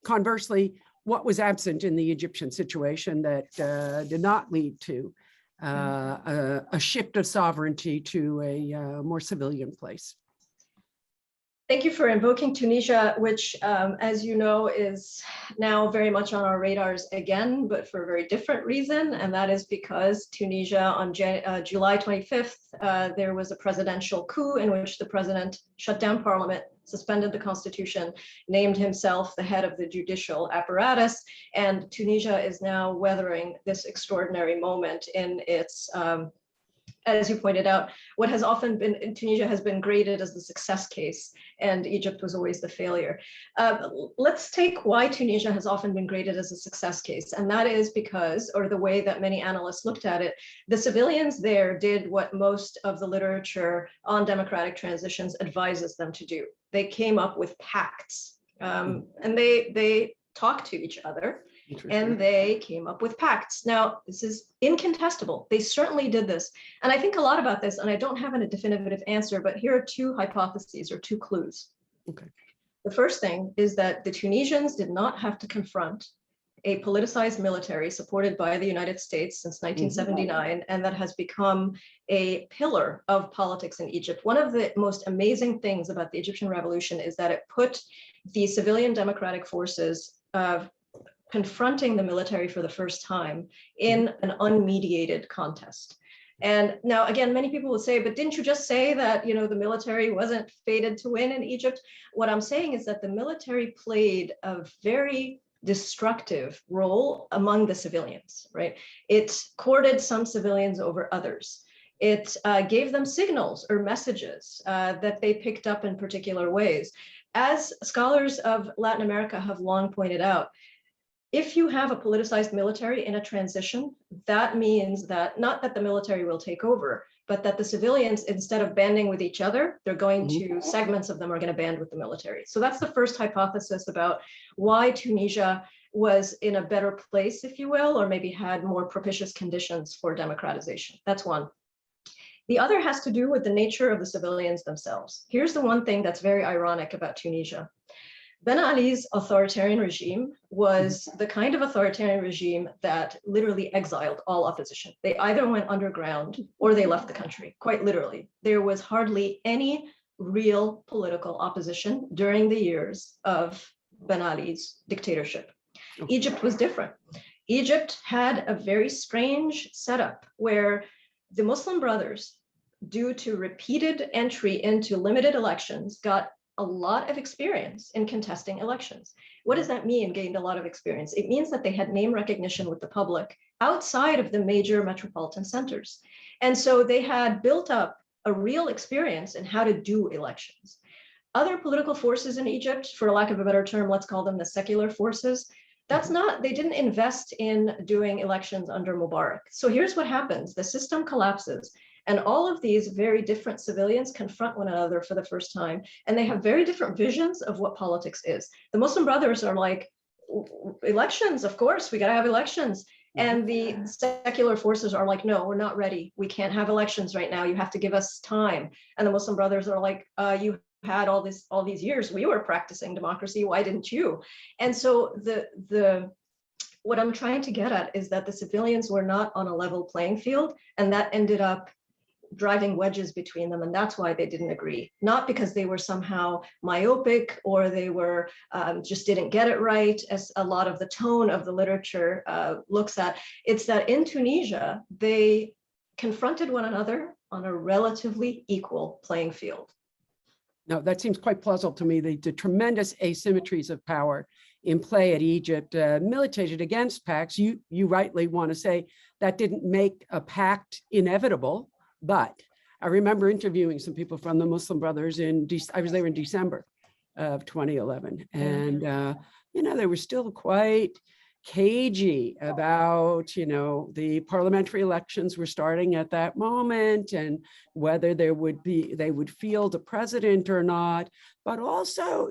conversely, what was absent in the Egyptian situation that did not lead to a shift of sovereignty to a more civilian place?
Thank you for invoking Tunisia, which, as you know, is now very much on our radars again, but for a very different reason. And that is because Tunisia on July 25th, there was a presidential coup in which the president shut down parliament, suspended the constitution, named himself the head of the judicial apparatus. And Tunisia is now weathering this extraordinary moment in its as you pointed out, what has often been in Tunisia has been graded as the success case, and Egypt was always the failure. Let's take why Tunisia has often been graded as a success case, and that is because, or the way that many analysts looked at it, the civilians there did what most of the literature on democratic transitions advises them to do. They came up with pacts, and they talked to each other. And they came up with pacts. Now, this is incontestable. They certainly did this. And I think a lot about this, and I don't have a definitive answer, but here are two hypotheses or two clues.
Okay.
The first thing is that the Tunisians did not have to confront a politicized military supported by the United States since 1979, and that has become a pillar of politics in Egypt. One of the most amazing things about the Egyptian revolution is that it put the civilian democratic forces confronting the military for the first time in an unmediated contest. And now, again, many people will say, but didn't you just say that, the military wasn't fated to win in Egypt? What I'm saying is that the military played a very destructive role among the civilians, right? It courted some civilians over others. It gave them signals or messages that they picked up in particular ways. As scholars of Latin America have long pointed out, if you have a politicized military in a transition, that means that not that the military will take over, but that the civilians, instead of banding with each other, they're going to, segments of them are going to band with the military. So that's the first hypothesis about why Tunisia was in a better place, if you will, or maybe had more propitious conditions for democratization. That's one. The other has to do with the nature of the civilians themselves. Here's the one thing that's very ironic about Tunisia. Ben Ali's authoritarian regime was the kind of authoritarian regime that literally exiled all opposition. They either went underground or they left the country, quite literally. There was hardly any real political opposition during the years of Ben Ali's dictatorship. Egypt was different. Egypt had a very strange setup where the Muslim Brothers, due to repeated entry into limited elections, got a lot of experience in contesting elections. What does that mean, gained a lot of experience? It means that they had name recognition with the public outside of the major metropolitan centers. And so they had built up a real experience in how to do elections. Other political forces in Egypt, for lack of a better term, let's call them the secular forces, That's not, they didn't invest in doing elections under Mubarak. So here's what happens. The system collapses and all of these very different civilians confront one another for the first time. And they have very different visions of what politics is. The Muslim Brothers are like, elections, of course, we got to have elections. And the secular forces are like, no, we're not ready. We can't have elections right now. You have to give us time. And the Muslim Brothers are like, you had all these years, we were practicing democracy. Why didn't you? And so what I'm trying to get at is that the civilians were not on a level playing field, and that ended up driving wedges between them, and that's why they didn't agree. Not because they were somehow myopic or they were just didn't get it right, as a lot of the tone of the literature looks at. It's that in Tunisia, they confronted one another on a relatively equal playing field.
No, that seems quite plausible to me. The tremendous asymmetries of power in play at Egypt militated against pacts. You rightly want to say that didn't make a pact inevitable, but I remember interviewing some people from the Muslim Brothers I was there in December of 2011, and they were still quite cagey about, the parliamentary elections were starting at that moment and whether they would field a president or not, but also,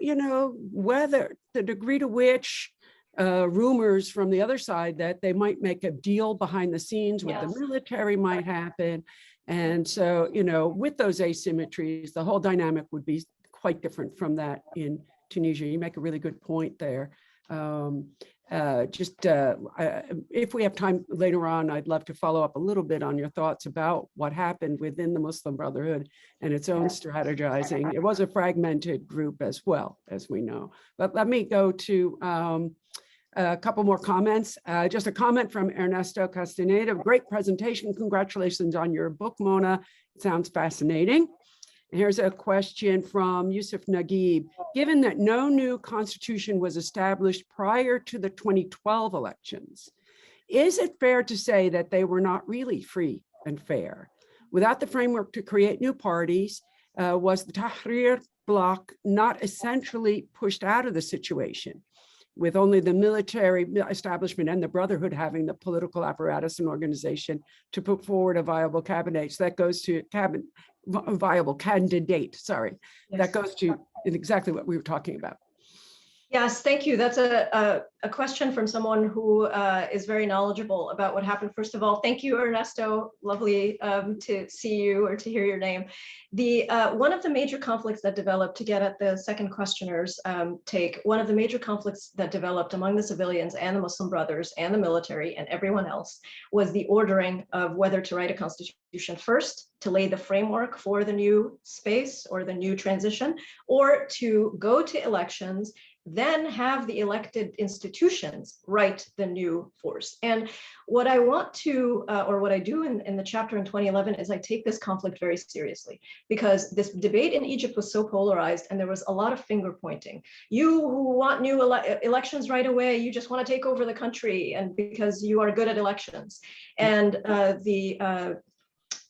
whether the degree to which rumors from the other side that they might make a deal behind the scenes with the military might happen. And so, with those asymmetries, the whole dynamic would be quite different from that in Tunisia. You make a really good point there. If we have time later on, I'd love to follow up a little bit on your thoughts about what happened within the Muslim Brotherhood and its own strategizing. It was a fragmented group as well, as we know. But let me go to a couple more comments. Just a comment from Ernesto Castaneda. Great presentation. Congratulations on your book, Mona. It sounds fascinating. Here's a question from Yusuf Naguib. Given that no new constitution was established prior to the 2012 elections, is it fair to say that they were not really free and fair? Without the framework to create new parties, was the Tahrir bloc not essentially pushed out of the situation, with only the military establishment and the Brotherhood having the political apparatus and organization to put forward a viable cabinet? So that goes to viable candidate, sorry. Yes. That goes to exactly what we were talking about.
Yes, thank you. That's a question from someone who is very knowledgeable about what happened. First of all, thank you, Ernesto. Lovely to see you or to hear your name. One of the major conflicts that developed, to get at the second questioner's take, one of the major conflicts that developed among the civilians and the Muslim Brothers and the military and everyone else was the ordering of whether to write a constitution first, to lay the framework for the new space or the new transition, or to go to elections, then have the elected institutions write the new force. And what I want to, or what I do in the chapter in 2011 is I take this conflict very seriously, because this debate in Egypt was so polarized and there was a lot of finger pointing. You who want new elections right away, you just want to take over the country and because you are good at elections. And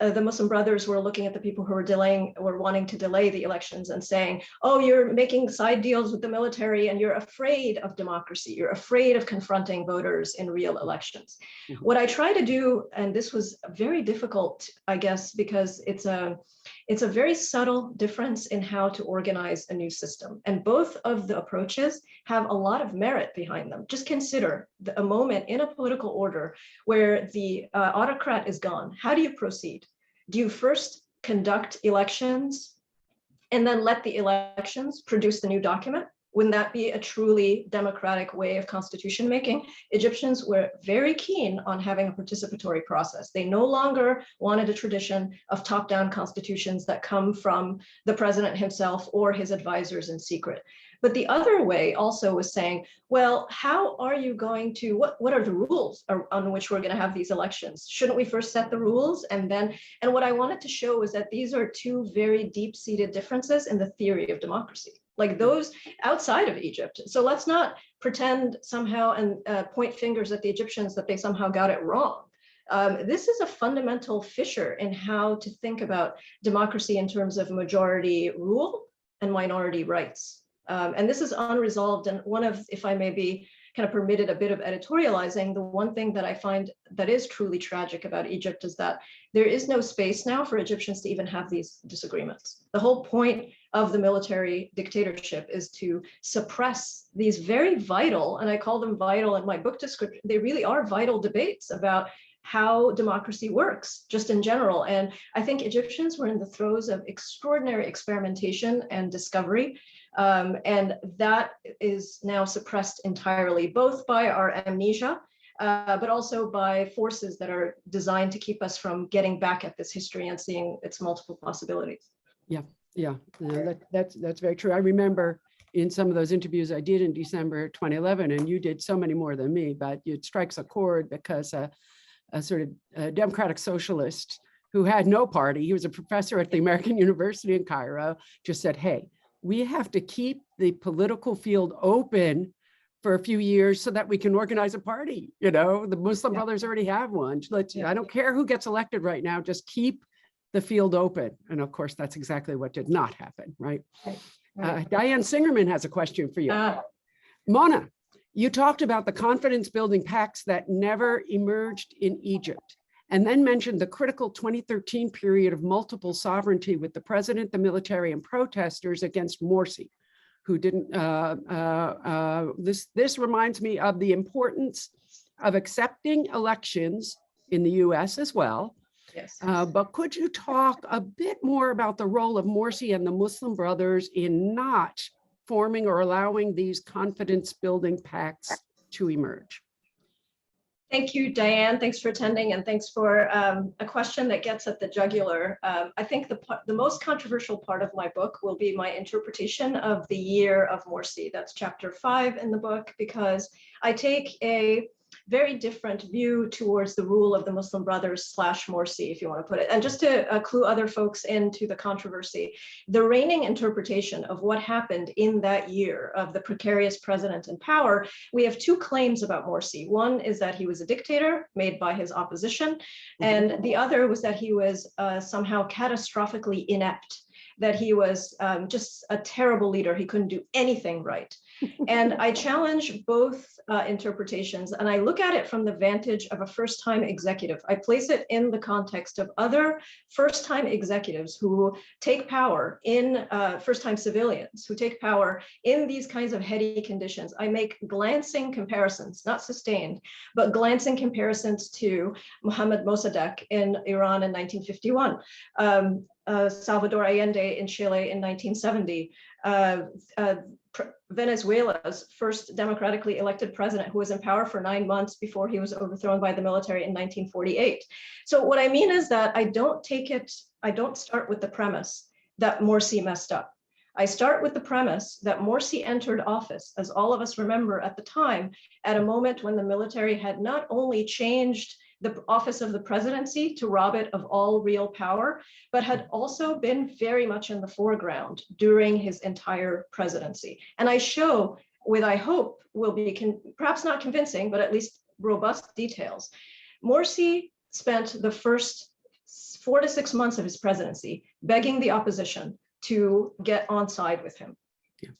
the Muslim Brothers were looking at the people who were wanting to delay the elections and saying, oh, you're making side deals with the military and you're afraid of democracy. You're afraid of confronting voters in real elections. Mm-hmm. What I try to do, and this was very difficult, I guess, because it's a very subtle difference in how to organize a new system. And both of the approaches have a lot of merit behind them. Just consider a moment in a political order where the autocrat is gone. How do you proceed? Do you first conduct elections and then let the elections produce the new document? Wouldn't that be a truly democratic way of constitution making? Egyptians were very keen on having a participatory process. They no longer wanted a tradition of top-down constitutions that come from the president himself or his advisors in secret. But the other way also was saying, well, how are you going to, what are the rules on which we're going to have these elections? Shouldn't we first set the rules? And what I wanted to show is that these are two very deep-seated differences in the theory of democracy, like those outside of Egypt. So let's not pretend somehow and point fingers at the Egyptians that they somehow got it wrong. This is a fundamental fissure in how to think about democracy in terms of majority rule and minority rights. And this is unresolved. And one of, if I may be kind of permitted a bit of editorializing, the one thing that I find that is truly tragic about Egypt is that there is no space now for Egyptians to even have these disagreements. The whole point of the military dictatorship is to suppress these very vital, and I call them vital in my book description, they really are vital debates about how democracy works just in general. And I think Egyptians were in the throes of extraordinary experimentation and discovery. And that is now suppressed entirely, both by our amnesia, but also by forces that are designed to keep us from getting back at this history and seeing its multiple possibilities.
Yeah, that's very true. I remember in some of those interviews I did in December 2011, and you did so many more than me, but it strikes a chord because a sort of democratic socialist who had no party, he was a professor at the American University in Cairo, just said, hey, we have to keep the political field open for a few years so that we can organize a party. You know, the Muslim Brothers already have one. I don't care who gets elected right now, just keep the field open. And of course, that's exactly what did not happen, right? Diane Singerman has a question for you. Mona, you talked about the confidence building pacts that never emerged in Egypt, and then mentioned the critical 2013 period of multiple sovereignty with the president, the military, and protesters against Morsi, who didn't, this reminds me of the importance of accepting elections in the US as well.
Yes.
But could you talk a bit more about the role of Morsi and the Muslim Brothers in not forming or allowing these confidence building pacts to emerge?
Thank you, Diane. Thanks for attending, and thanks for a question that gets at the jugular. I think the most controversial part of my book will be my interpretation of the year of Morsi. That's chapter 5 in the book, because I take a very different view towards the rule of the Muslim Brothers / Morsi, if you want to put it. And just to clue other folks into the controversy, the reigning interpretation of what happened in that year of the precarious president in power, we have two claims about Morsi. One is that he was a dictator made by his opposition, and the other was that he was somehow catastrophically inept, that he was just a terrible leader. He couldn't do anything right. And I challenge both interpretations, and I look at it from the vantage of a first-time executive. I place it in the context of other first-time executives who take power in first-time civilians, who take power in these kinds of heady conditions. I make glancing comparisons, not sustained, but glancing comparisons to Mohammad Mossadegh in Iran in 1951, Salvador Allende in Chile in 1970, Venezuela's first democratically elected president, who was in power for 9 months before he was overthrown by the military in 1948. So what I mean is that I don't start with the premise that Morsi messed up. I start with the premise that Morsi entered office, as all of us remember at the time, at a moment when the military had not only changed the office of the presidency to rob it of all real power, but had also been very much in the foreground during his entire presidency. And I show, with I hope will be perhaps not convincing, but at least robust details. Morsi spent the first 4 to 6 months of his presidency begging the opposition to get on side with him.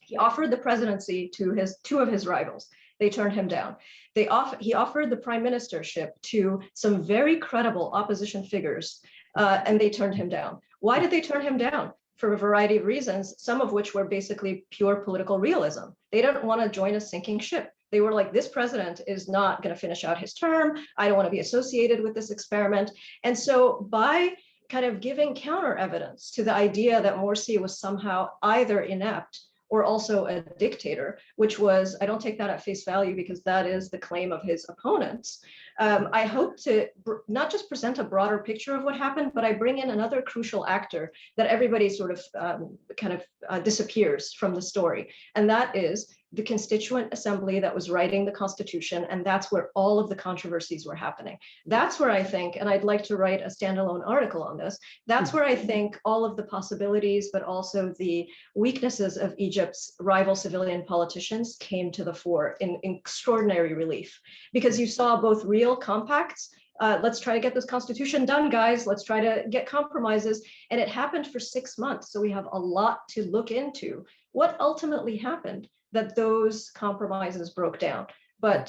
He offered the presidency to two of his rivals. They turned him down. He offered the prime ministership to some very credible opposition figures, and they turned him down. Why did they turn him down? For a variety of reasons, some of which were basically pure political realism. They didn't want to join a sinking ship. They were like, this president is not going to finish out his term. I don't want to be associated with this experiment. And so by kind of giving counter evidence to the idea that Morsi was somehow either inept or also a dictator, which was, I don't take that at face value because that is the claim of his opponents. I hope to not just present a broader picture of what happened, but I bring in another crucial actor that everybody sort of disappears from the story. And that is the Constituent Assembly that was writing the Constitution, and that's where all of the controversies were happening. That's where I think, and I'd like to write a standalone article on this, that's where I think all of the possibilities, but also the weaknesses of Egypt's rival civilian politicians came to the fore in extraordinary relief. Because you saw both real compacts, let's try to get this constitution done, guys. Let's try to get compromises. And it happened for 6 months. So we have a lot to look into. What ultimately happened that those compromises broke down? But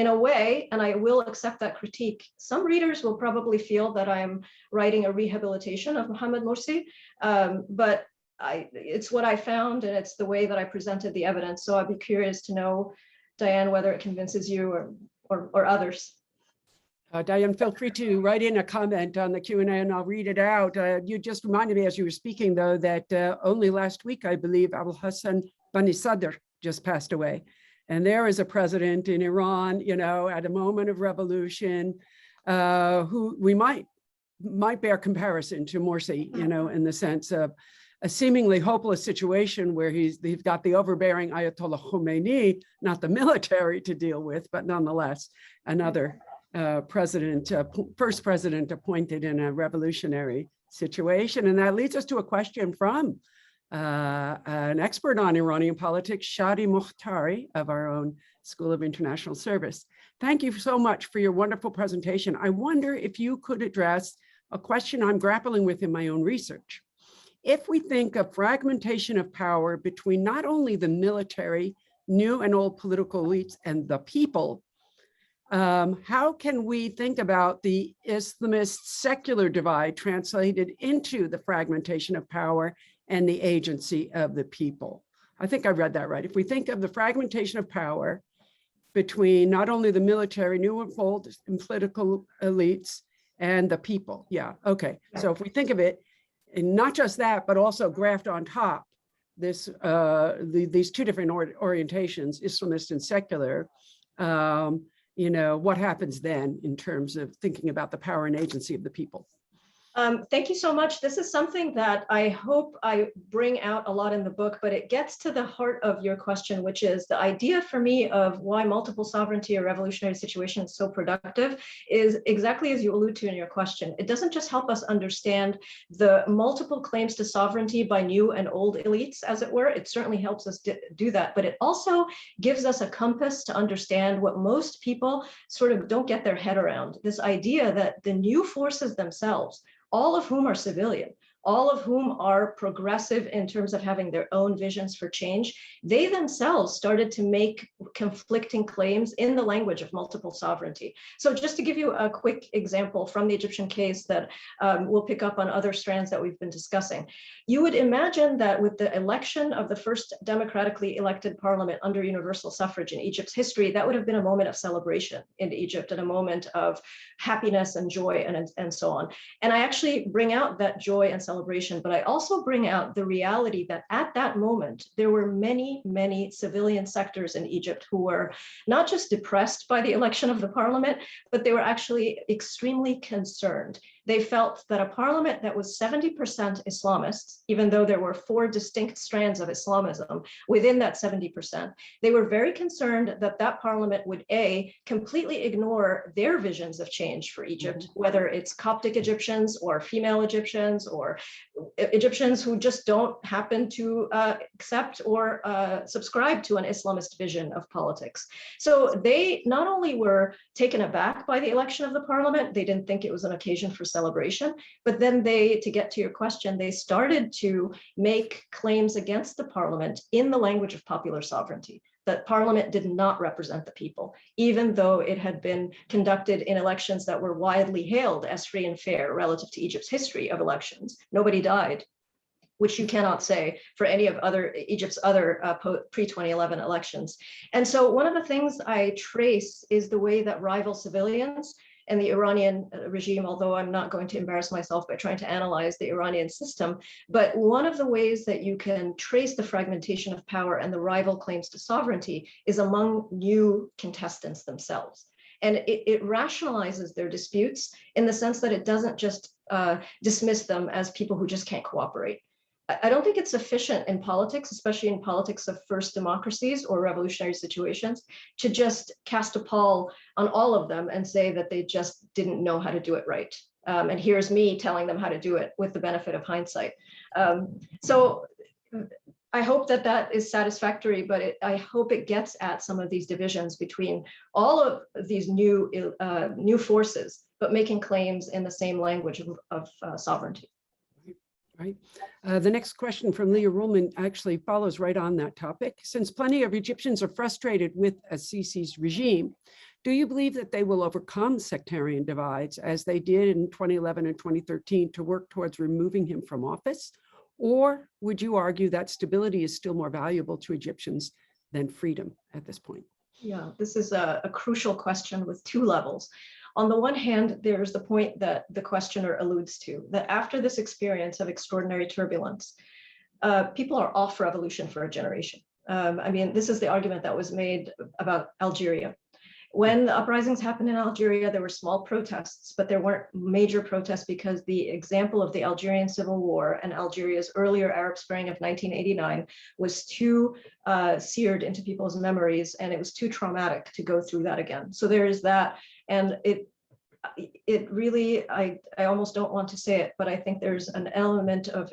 in a way, and I will accept that critique, some readers will probably feel that I'm writing a rehabilitation of Mohamed Morsi, but it's what I found, and it's the way that I presented the evidence. So I'd be curious to know, Diane, whether it convinces you or others.
Diane, feel free to write in a comment on the Q&A and I'll read it out. You just reminded me as you were speaking, though, that only last week, I believe, Al-Hassan Bani Sadr just passed away. And there is a president in Iran, you know, at a moment of revolution, who we might bear comparison to Morsi, you know, in the sense of a seemingly hopeless situation where he's got the overbearing Ayatollah Khomeini, not the military to deal with, but nonetheless, another president, first president appointed in a revolutionary situation. And that leads us to a question from an expert on Iranian politics, Shadi Mokhtari of our own School of International Service. Thank you so much for your wonderful presentation. I wonder if you could address a question I'm grappling with in my own research. If we think of fragmentation of power between not only the military, new and old political elites, and the people, how can we think about the Islamist secular divide translated into the fragmentation of power and the agency of the people? I think I read that right. If we think of the fragmentation of power between not only the military, new and old political elites, and the people. Yeah, okay. So if we think of it, and not just that, but also graft on top this these two different orientations, Islamist and secular, you know, what happens then in terms of thinking about the power and agency of the people?
Thank you so much. This is something that I hope I bring out a lot in the book, but it gets to the heart of your question, which is the idea for me of why multiple sovereignty or revolutionary situation is so productive is exactly as you allude to in your question. It doesn't just help us understand the multiple claims to sovereignty by new and old elites, as it were. It certainly helps us do that, but it also gives us a compass to understand what most people sort of don't get their head around. This idea that the new forces themselves, all of whom are civilian, all of whom are progressive in terms of having their own visions for change, they themselves started to make conflicting claims in the language of multiple sovereignty. So just to give you a quick example from the Egyptian case that we'll pick up on other strands that we've been discussing, you would imagine that with the election of the first democratically elected parliament under universal suffrage in Egypt's history, that would have been a moment of celebration in Egypt and a moment of happiness and joy and so on. And I actually bring out that joy and celebration, but I also bring out the reality that at that moment, there were many, many civilian sectors in Egypt who were not just depressed by the election of the parliament, but they were actually extremely concerned. They felt that a parliament that was 70% Islamists, even though there were 4 distinct strands of Islamism within that 70%, they were very concerned that that parliament would A, completely ignore their visions of change for Egypt, whether it's Coptic Egyptians or female Egyptians or Egyptians who just don't happen to accept or subscribe to an Islamist vision of politics. So they not only were taken aback by the election of the parliament, they didn't think it was an occasion for celebration, but then they, to get to your question, they started to make claims against the parliament in the language of popular sovereignty, that parliament did not represent the people, even though it had been conducted in elections that were widely hailed as free and fair relative to Egypt's history of elections. Nobody died, which you cannot say for any of Egypt's other pre-2011 elections. And so one of the things I trace is the way that rival civilians and the Iranian regime, although I'm not going to embarrass myself by trying to analyze the Iranian system, but one of the ways that you can trace the fragmentation of power and the rival claims to sovereignty is among new contestants themselves. And it rationalizes their disputes in the sense that it doesn't just dismiss them as people who just can't cooperate. I don't think it's sufficient in politics, especially in politics of first democracies or revolutionary situations, to just cast a pall on all of them and say that they just didn't know how to do it right. And here's me telling them how to do it with the benefit of hindsight. So I hope that that is satisfactory, but I hope it gets at some of these divisions between all of these new forces, but making claims in the same language of sovereignty.
Right. The next question from Leah Ruhlman actually follows right on that topic. Since plenty of Egyptians are frustrated with Sisi's regime, do you believe that they will overcome sectarian divides as they did in 2011 and 2013 to work towards removing him from office? Or would you argue that stability is still more valuable to Egyptians than freedom at this point?
Yeah, this is a crucial question with two levels. On the one hand, there's the point that the questioner alludes to, that after this experience of extraordinary turbulence, people are off revolution for a generation. I mean, this is the argument that was made about Algeria. When the uprisings happened in Algeria, there were small protests, but there weren't major protests because the example of the Algerian Civil War and Algeria's earlier Arab Spring of 1989 was too seared into people's memories, and it was too traumatic to go through that again. So there is that, and it really, I almost don't want to say it, but I think there's an element of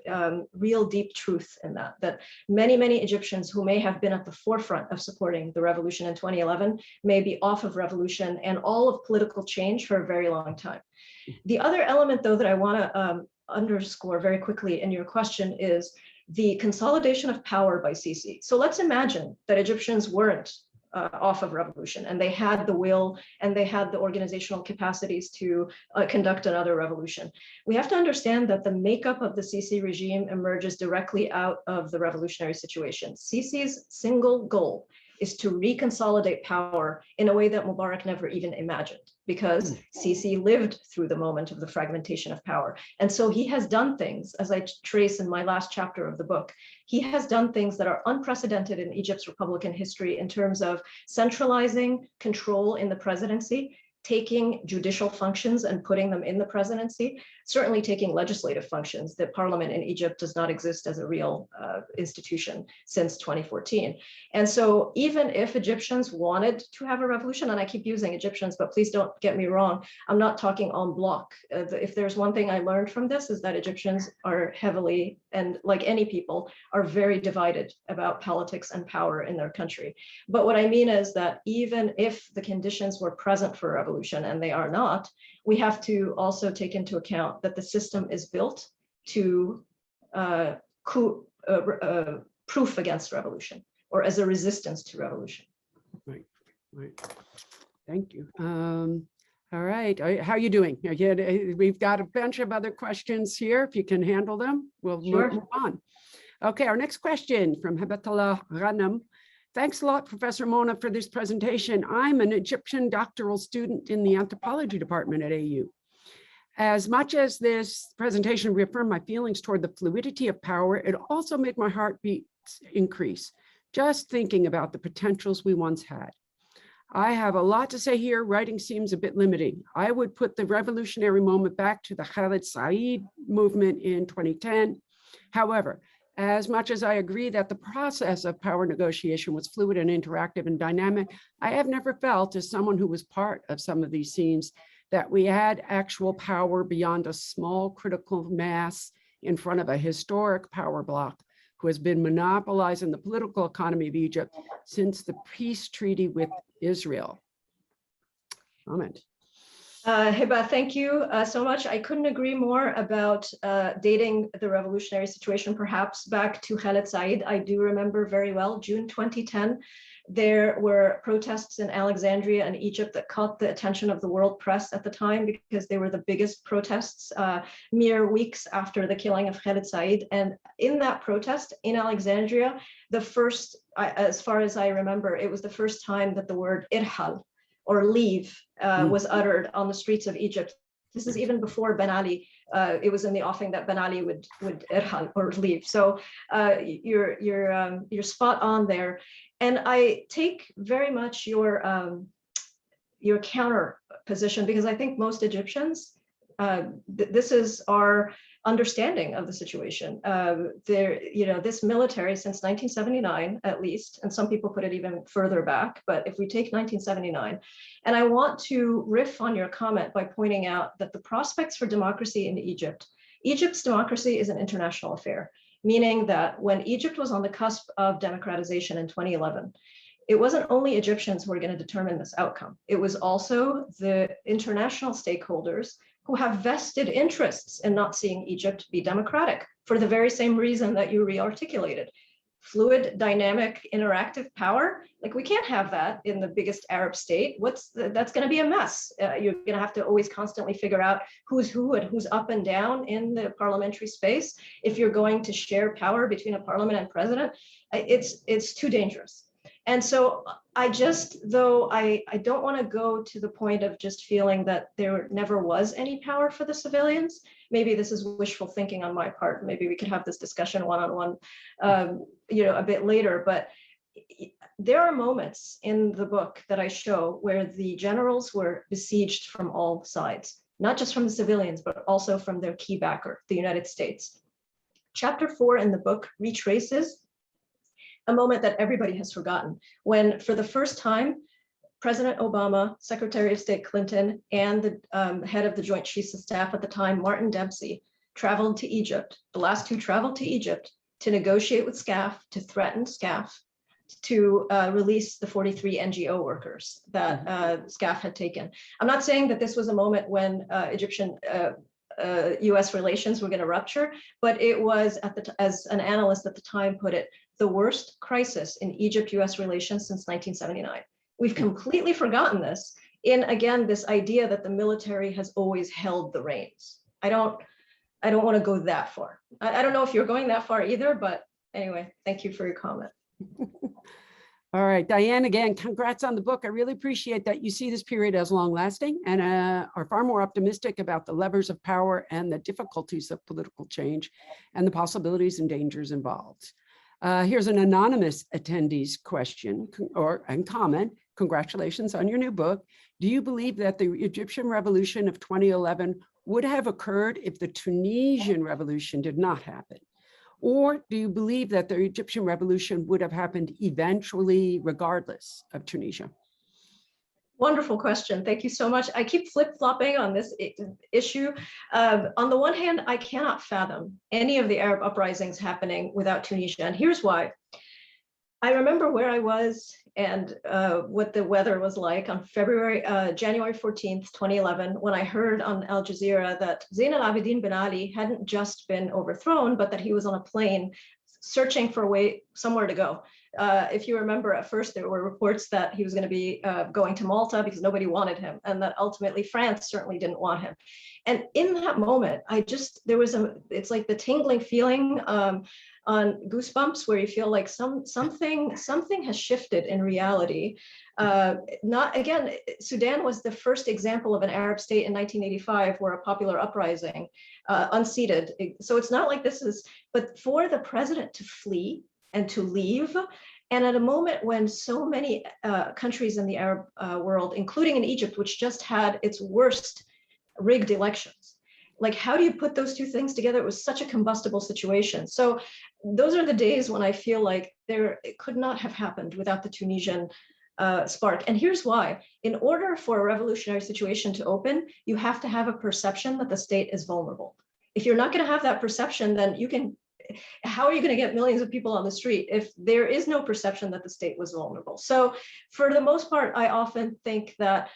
real deep truth in that many, many Egyptians who may have been at the forefront of supporting the revolution in 2011 may be off of revolution and all of political change for a very long time. The other element, though, that I want to underscore very quickly in your question is the consolidation of power by Sisi. So let's imagine that Egyptians weren't off of revolution, and they had the will and they had the organizational capacities to conduct another revolution. We have to understand that the makeup of the Sisi regime emerges directly out of the revolutionary situation. Sisi's single goal is to reconsolidate power in a way that Mubarak never even imagined, because Sisi lived through the moment of the fragmentation of power. And so he has done things, as I trace in my last chapter of the book, he has done things that are unprecedented in Egypt's Republican history in terms of centralizing control in the presidency, taking judicial functions and putting them in the presidency, certainly taking legislative functions. The parliament in Egypt does not exist as a real institution since 2014. And so even if Egyptians wanted to have a revolution, and I keep using Egyptians, but please don't get me wrong, I'm not talking en bloc. If there's one thing I learned from this is that Egyptians are heavily, and like any people, are very divided about politics and power in their country. But what I mean is that even if the conditions were present for a revolution, and they are not, we have to also take into account that the system is built to proof against revolution, or as a resistance to revolution.
Right. Thank you. All right, how are you doing? Again, we've got a bunch of other questions here. If you can handle them, we'll move on. Okay, our next question from Habatullah Ghanem. Thanks a lot, Professor Mona, for this presentation. I'm an Egyptian doctoral student in the anthropology department at AU. As much as this presentation reaffirmed my feelings toward the fluidity of power, it also made my heartbeat increase, just thinking about the potentials we once had. I have a lot to say here. Writing seems a bit limiting. I would put the revolutionary moment back to the Khalid Said movement in 2010. However, as much as I agree that the process of power negotiation was fluid and interactive and dynamic, I have never felt, as someone who was part of some of these scenes, that we had actual power beyond a small critical mass in front of a historic power bloc who has been monopolizing the political economy of Egypt since the peace treaty with Israel. Comment.
Hiba, thank you so much. I couldn't agree more about dating the revolutionary situation perhaps back to Khalid Said. I do remember very well, June 2010, there were protests in Alexandria and Egypt that caught the attention of the world press at the time because they were the biggest protests mere weeks after the killing of Khalid Said. And in that protest in Alexandria, the first, as far as I remember, it was the first time that the word irhal, or leave, was uttered on the streets of Egypt. This is even before Ben Ali. It was in the offing that Ben Ali would irhal, or leave. So you're spot on there, and I take very much your counter position, because I think most Egyptians, this is our understanding of the situation. This military since 1979, at least, and some people put it even further back, but if we take 1979, and I want to riff on your comment by pointing out that the prospects for democracy in Egypt's democracy is an international affair, meaning that when Egypt was on the cusp of democratization in 2011, it wasn't only Egyptians who were going to determine this outcome. It was also the international stakeholders who have vested interests in not seeing Egypt be democratic for the very same reason that you re-articulated. Fluid, dynamic, interactive power. Like, we can't have that in the biggest Arab state. That's going to be a mess. You're going to have to always constantly figure out who's who and who's up and down in the parliamentary space. If you're going to share power between a parliament and president, it's too dangerous. And so I don't want to go to the point of just feeling that there never was any power for the civilians. Maybe this is wishful thinking on my part. Maybe we could have this discussion one-on-one, a bit later. But there are moments in the book that I show where the generals were besieged from all sides, not just from the civilians, but also from their key backer, the United States. Chapter 4 in the book retraces a moment that everybody has forgotten, when for the first time, President Obama, Secretary of State Clinton, and the head of the Joint Chiefs of Staff at the time, Martin Dempsey, traveled to Egypt. The last two traveled to Egypt to negotiate with SCAF, to threaten SCAF, to release the 43 NGO workers that SCAF had taken. I'm not saying that this was a moment when Egyptian US relations were going to rupture, but it was, as an analyst at the time put it, the worst crisis in Egypt-US relations since 1979. We've completely forgotten this in, again, this idea that the military has always held the reins. I don't want to go that far. I don't know if you're going that far either, but anyway, thank you for your comment.
All right, Diane, again, congrats on the book. I really appreciate that you see this period as long-lasting and are far more optimistic about the levers of power and the difficulties of political change and the possibilities and dangers involved. Here's an anonymous attendee's question and comment. Congratulations on your new book. Do you believe that the Egyptian Revolution of 2011 would have occurred if the Tunisian Revolution did not happen? Or do you believe that the Egyptian Revolution would have happened eventually, regardless of Tunisia?
Wonderful question. Thank you so much. I keep flip-flopping on this issue. On the one hand, I cannot fathom any of the Arab uprisings happening without Tunisia. And here's why. I remember where I was and what the weather was like on January 14th, 2011, when I heard on Al Jazeera that Zain al-Abidin Ben Ali hadn't just been overthrown, but that he was on a plane searching for a way somewhere to go. If you remember, at first there were reports that he was going to be going to Malta because nobody wanted him, and that ultimately France certainly didn't want him. And in that moment, it's like the tingling feeling on goosebumps, where you feel like something has shifted in reality. Sudan was the first example of an Arab state in 1985 where a popular uprising unseated. So it's not like but for the president to flee and to leave, and at a moment when so many countries in the Arab world, including in Egypt, which just had its worst rigged elections, like, how do you put those two things together? It was such a combustible situation. So those are the days when I feel like it could not have happened without the Tunisian spark. And here's why. In order for a revolutionary situation to open, you have to have a perception that the state is vulnerable. If you're not going to have that perception, then how are you going to get millions of people on the street if there is no perception that the state was vulnerable? So for the most part, I often think that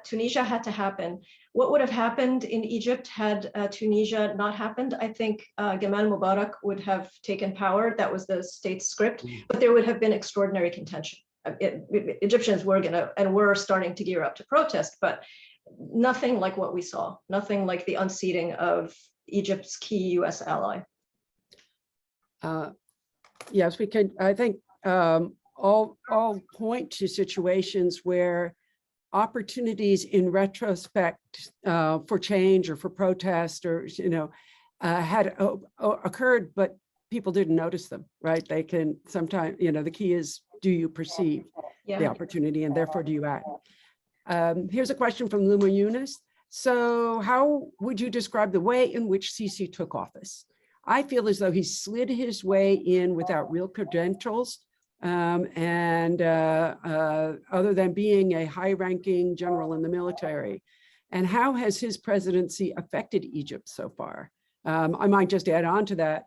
Tunisia had to happen. What would have happened in Egypt had Tunisia not happened? I think Gamal Mubarak would have taken power. That was the state's script, but there would have been extraordinary contention. Egyptians were starting to gear up to protest, but nothing like what we saw, nothing like the unseating of Egypt's key US ally.
Yes, we can. I think all point to situations where opportunities in retrospect for change or for protest or had occurred, but people didn't notice them, right? They can sometimes, the key is, do you perceive the opportunity, and therefore do you act? Here's a question from Luma Yunus. So how would you describe the way in which Sisi took office? I feel as though he slid his way in without real credentials, and other than being a high-ranking general in the military. And how has his presidency affected Egypt so far? I might just add on to that,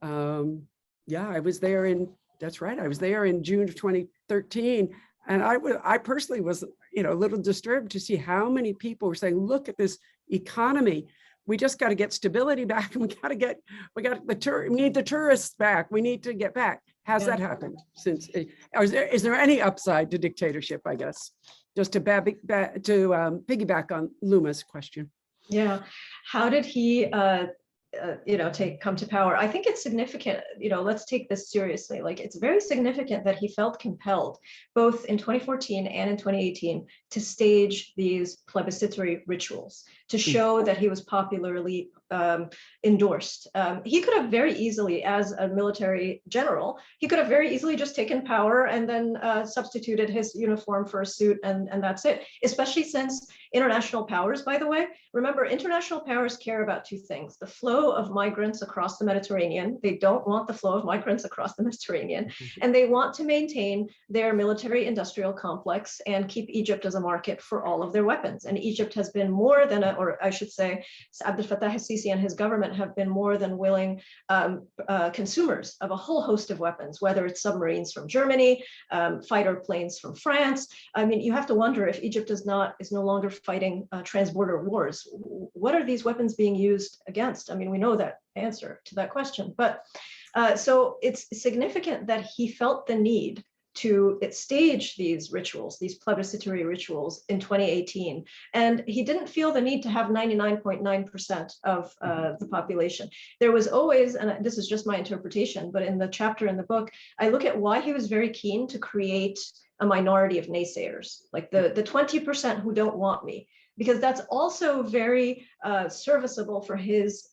I was there that's right, I was there in June of 2013, and I personally was, a little disturbed to see how many people were saying, look at this economy. We just got to get stability back, and we need the tourists back. We need to get back. How's that happened since? Is there any upside to dictatorship, I guess? Just to piggyback on Luma's question.
Yeah, how did he come to power? I think it's significant, let's take this seriously. Like, it's very significant that he felt compelled, both in 2014 and in 2018, to stage these plebiscitary rituals to show that he was popularly endorsed. He could have very easily, as a military general, he could have very easily just taken power and then substituted his uniform for a suit, and that's it. Especially since international powers, by the way, remember, international powers care about two things: the flow of migrants across the Mediterranean. They don't want the flow of migrants across the Mediterranean, and they want to maintain their military industrial complex and keep Egypt as a market for all of their weapons. And Egypt has been more than or I should say, Abdel Fattah al-Sisi and his government have been more than willing consumers of a whole host of weapons, whether it's submarines from Germany, fighter planes from France. I mean, you have to wonder if Egypt is no longer fighting transborder wars. What are these weapons being used against? I mean, we know that answer to that question, but so it's significant that he felt the need to stage these rituals, these plebiscitary rituals, in 2018. And he didn't feel the need to have 99.9% of the population. There was always, and this is just my interpretation, but in the chapter in the book, I look at why he was very keen to create a minority of naysayers, like the 20% who don't want me, because that's also very serviceable for his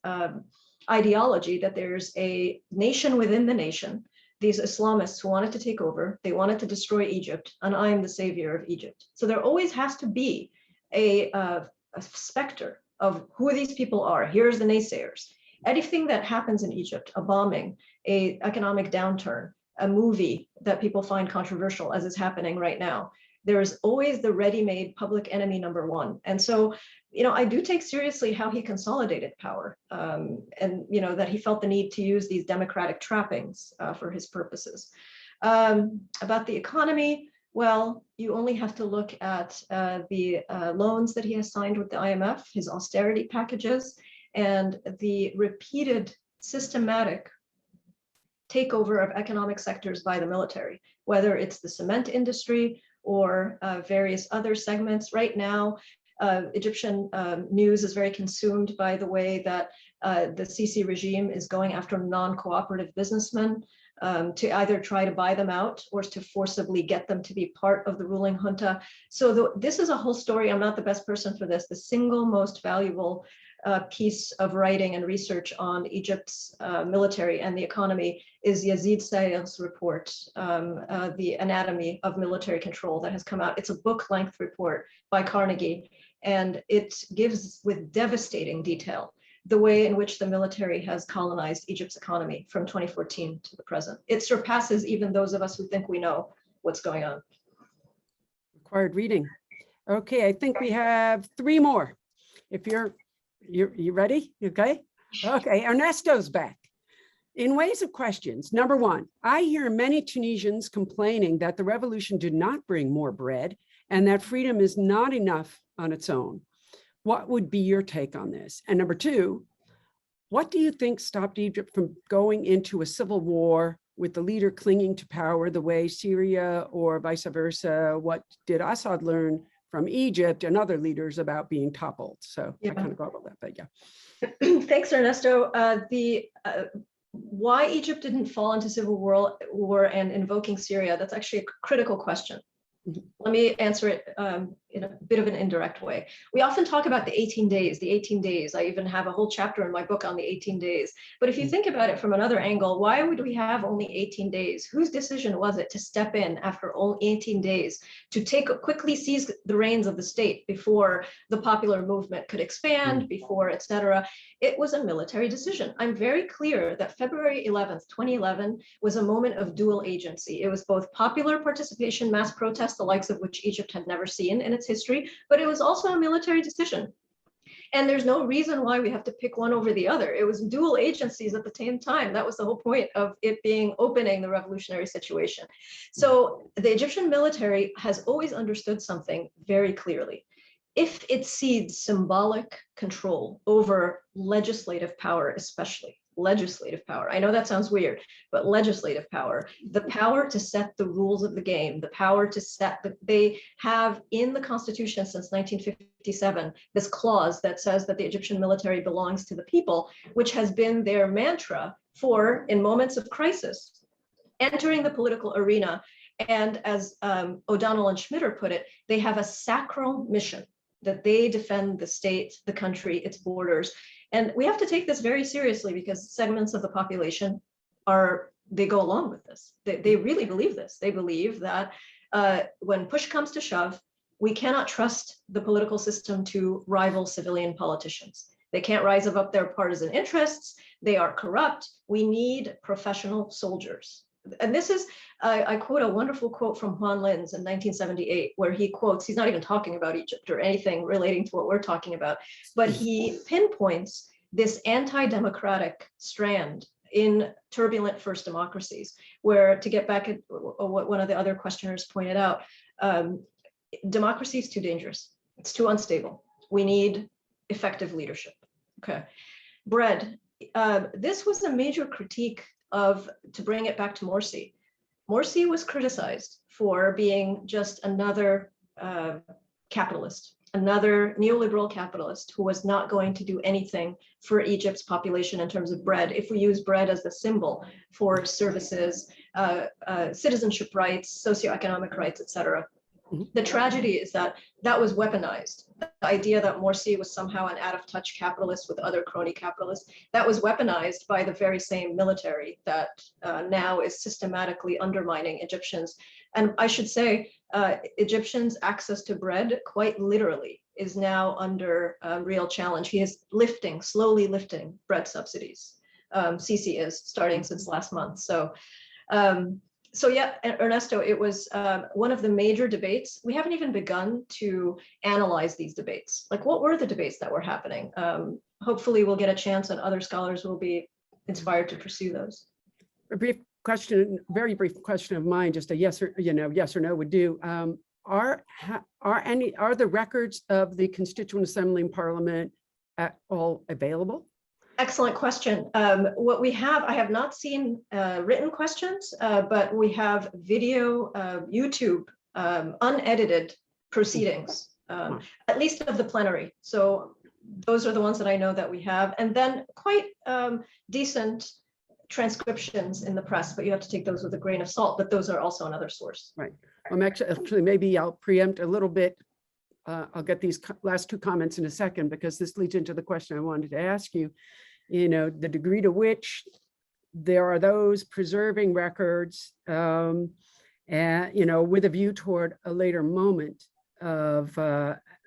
ideology that there's a nation within the nation, these Islamists who wanted to take over, they wanted to destroy Egypt, and I'm the savior of Egypt. So there always has to be a specter of who these people are. Here's the naysayers. Anything that happens in Egypt, a bombing, an economic downturn, a movie that people find controversial, as is happening right now, there is always the ready-made public enemy number one. And so, I do take seriously how he consolidated power, and, that he felt the need to use these democratic trappings for his purposes. About the economy, well, you only have to look at the loans that he has signed with the IMF, his austerity packages, and the repeated systematic takeover of economic sectors by the military, whether it's the cement industry or various other segments. Right now, Egyptian news is very consumed by the way that the Sisi regime is going after non-cooperative businessmen to either try to buy them out or to forcibly get them to be part of the ruling junta. So this is a whole story. I'm not the best person for this. The single most valuable piece of writing and research on Egypt's military and the economy is Yazid Sayeg's report, The Anatomy of Military Control, that has come out. It's a book-length report by Carnegie, and it gives with devastating detail the way in which the military has colonized Egypt's economy from 2014 to the present. It surpasses even those of us who think we know what's going on.
Required reading. Okay, I think we have 3 more. If you ready? Okay. Okay, Ernesto's back. In ways of questions, number 1, I hear many Tunisians complaining that the revolution did not bring more bread and that freedom is not enough on its own. What would be your take on this? And number 2, what do you think stopped Egypt from going into a civil war with the leader clinging to power the way Syria or vice versa? What did Assad learn from Egypt and other leaders about being toppled? So I kind of go about that, but yeah.
Thanks, Ernesto. Why Egypt didn't fall into civil war and invoking Syria, that's actually a critical question. Let me answer it in a bit of an indirect way. We often talk about the 18 days, the 18 days. I even have a whole chapter in my book on the 18 days. But if you think about it from another angle, why would we have only 18 days? Whose decision was it to step in after only 18 days to quickly seize the reins of the state before the popular movement could expand, before, et cetera? It was a military decision. I'm very clear that February 11th, 2011 was a moment of dual agency. It was both popular participation, mass protest, the likes of which Egypt had never seen in its history, but it was also a military decision. And there's no reason why we have to pick one over the other. It was dual agencies at the same time. That was the whole point of it being opening the revolutionary situation. So the Egyptian military has always understood something very clearly. If it cedes symbolic control over legislative power, especially legislative power, I know that sounds weird, but legislative power, the power to set the rules of the game, the power to set they have in the Constitution since 1957, this clause that says that the Egyptian military belongs to the people, which has been their mantra for, in moments of crisis, entering the political arena. And as O'Donnell and Schmitter put it, they have a sacral mission, that they defend the state, the country, its borders. And we have to take this very seriously because segments of the population they go along with this. They really believe this. They believe that when push comes to shove, we cannot trust the political system to rival civilian politicians. They can't rise above their partisan interests. They are corrupt. We need professional soldiers. And this is, I quote a wonderful quote from Juan Linz in 1978, where he quotes, he's not even talking about Egypt or anything relating to what we're talking about, but he pinpoints this anti-democratic strand in turbulent first democracies, where, to get back at what one of the other questioners pointed out, democracy is too dangerous. It's too unstable. We need effective leadership. Okay. Bread. This was a major critique to bring it back to Morsi. Morsi was criticized for being just another capitalist, another neoliberal capitalist who was not going to do anything for Egypt's population in terms of bread. If we use bread as the symbol for services, citizenship rights, socioeconomic rights, etc. The tragedy is that that was weaponized. The idea that Morsi was somehow an out-of-touch capitalist with other crony capitalists, that was weaponized by the very same military that now is systematically undermining Egyptians. And I should say, Egyptians' access to bread, quite literally, is now under real challenge. He is slowly lifting bread subsidies. Sisi is, starting since last month. So yeah, Ernesto, it was one of the major debates. We haven't even begun to analyze these debates. Like, what were the debates that were happening? Hopefully we'll get a chance and other scholars will be inspired to pursue those.
A brief question, very brief question of mine, just a yes or no would do. Are the records of the Constituent Assembly and Parliament at all available?
Excellent question. What we have, I have not seen written questions, but we have video, YouTube, unedited proceedings, at least of the plenary. So those are the ones that I know that we have. And then quite decent transcriptions in the press, but you have to take those with a grain of salt, but those are also another source.
Right. Well, actually, maybe I'll preempt a little bit. I'll get these last two comments in a second, because this leads into the question I wanted to ask you. The degree to which there are those preserving records, and with a view toward a later moment of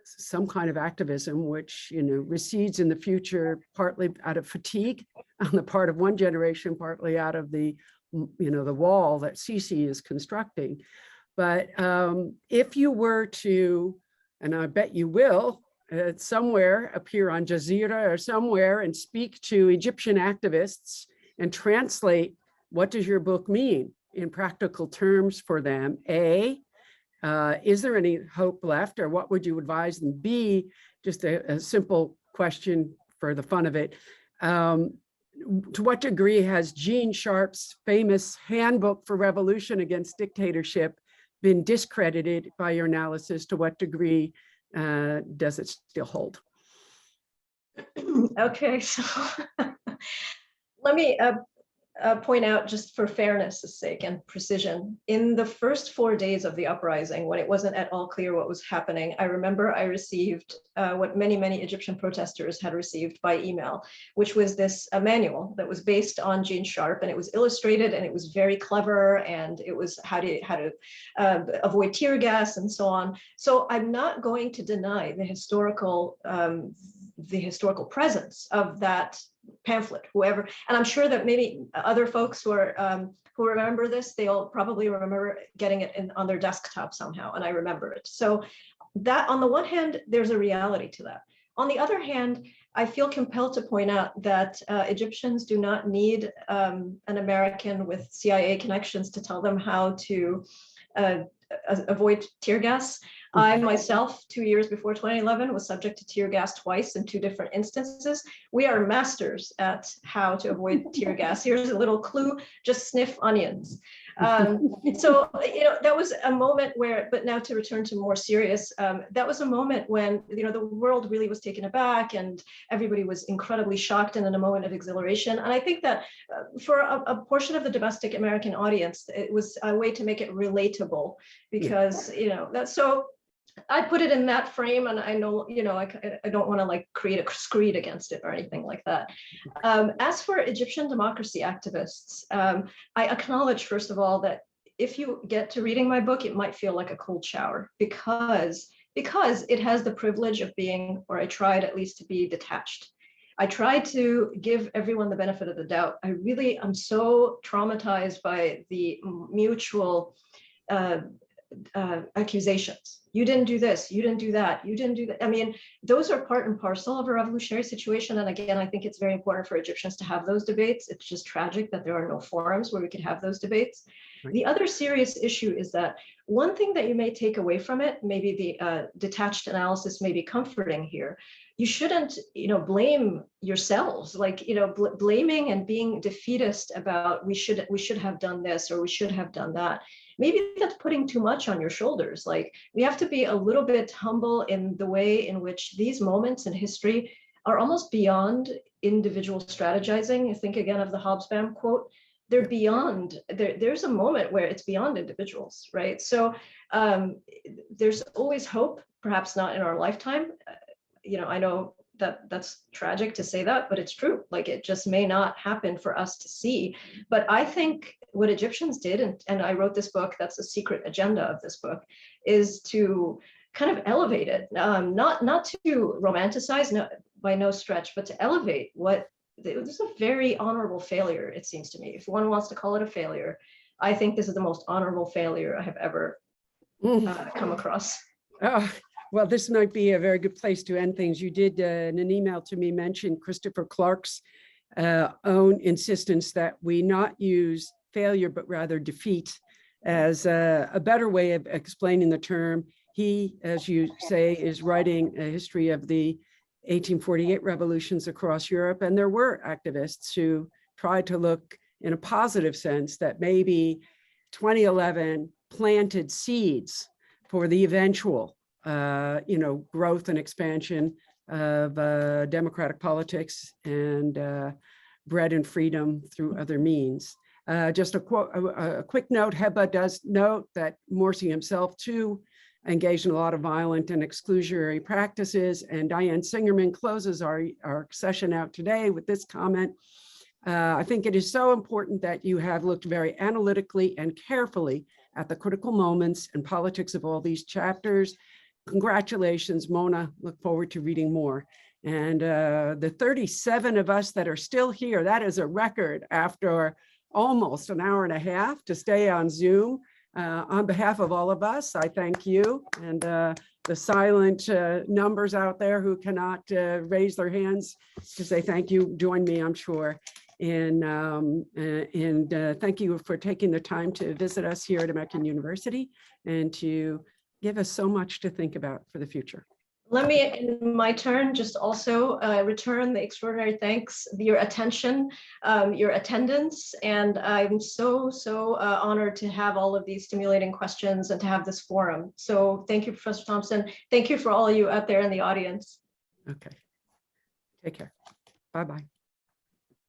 some kind of activism, which recedes in the future, partly out of fatigue on the part of one generation, partly out of the the wall that Sisi is constructing. But if you were to, and I bet you will, somewhere appear on Jazeera or somewhere and speak to Egyptian activists and translate what does your book mean in practical terms for them. A, is there any hope left, or what would you advise them? B, just a simple question for the fun of it. To what degree has Gene Sharp's famous Handbook for Revolution Against Dictatorship been discredited by your analysis? To what degree does it still hold?
Okay, so let me point out, just for fairness' sake and precision, in the first 4 days of the uprising, when it wasn't at all clear what was happening, I remember I received what many Egyptian protesters had received by email, which was this manual that was based on Gene Sharp, and it was illustrated, and it was very clever, and it was how to avoid tear gas and so on. So I'm not going to deny the historical presence of that pamphlet, whoever, and I'm sure that maybe other folks who remember this, they'll probably remember getting it on their desktop somehow, and I remember it. So that, on the one hand, there's a reality to that. On the other hand, I feel compelled to point out that Egyptians do not need an American with CIA connections to tell them how to avoid tear gas. I myself, 2 years before 2011, was subject to tear gas twice in 2 different instances. We are masters at how to avoid tear gas. Here's a little clue, just sniff onions. So, that was a moment where, but now to return to more serious, that was a moment when, the world really was taken aback and everybody was incredibly shocked and in a moment of exhilaration. And I think that for a portion of the domestic American audience, it was a way to make it relatable because, that's so. I put it in that frame, and I know, I don't want to like create a screed against it or anything like that. As for Egyptian democracy activists, I acknowledge, first of all, that if you get to reading my book, it might feel like a cold shower because it has the privilege of being, or I tried at least to be, detached. I tried to give everyone the benefit of the doubt. I really am so traumatized by the mutual accusations. You didn't do this, you didn't do that, you didn't do that. I mean, those are part and parcel of a revolutionary situation. And again, I think it's very important for Egyptians to have those debates. It's just tragic that there are no forums where we could have those debates. Right. The other serious issue is that one thing that you may take away from it, maybe the detached analysis may be comforting here. You shouldn't, blame yourselves, like, blaming and being defeatist about we should have done this or we should have done that. Maybe that's putting too much on your shoulders. Like, we have to be a little bit humble in the way in which these moments in history are almost beyond individual strategizing. I think again of the Hobsbawm quote. They're beyond, there's a moment where it's beyond individuals, right? So there's always hope, perhaps not in our lifetime. I know that that's tragic to say that, but it's true. Like, it just may not happen for us to see. But I think what Egyptians did, and I wrote this book, that's the secret agenda of this book, is to kind of elevate it, not to romanticize, no, by no stretch, but to elevate what, it was a very honorable failure, it seems to me. If one wants to call it a failure, I think this is the most honorable failure I have ever come across.
Oh. Well, this might be a very good place to end things. You did, in an email to me, mention Christopher Clark's own insistence that we not use failure, but rather defeat as a better way of explaining the term. He, as you say, is writing a history of the 1848 revolutions across Europe. And there were activists who tried to look in a positive sense that maybe 2011 planted seeds for the eventual growth and expansion of democratic politics and bread and freedom through other means. Just a quick note, Heba does note that Morsi himself too engaged in a lot of violent and exclusionary practices, and Diane Singerman closes our session out today with this comment. I think it is so important that you have looked very analytically and carefully at the critical moments and politics of all these chapters. Congratulations, Mona. Look forward to reading more. And the 37 of us that are still here, that is a record after almost an hour and a half to stay on Zoom. On behalf of all of us, I thank you and the silent numbers out there who cannot raise their hands to say thank you. Join me, I'm sure. And thank you for taking the time to visit us here at American University and to give us so much to think about for the future.
Let me, in my turn, just also return the extraordinary thanks, your attention, your attendance, and I'm so honored to have all of these stimulating questions and to have this forum. So thank you, Professor Thompson. Thank you for all of you out there in the audience.
Okay. Take care. Bye-bye.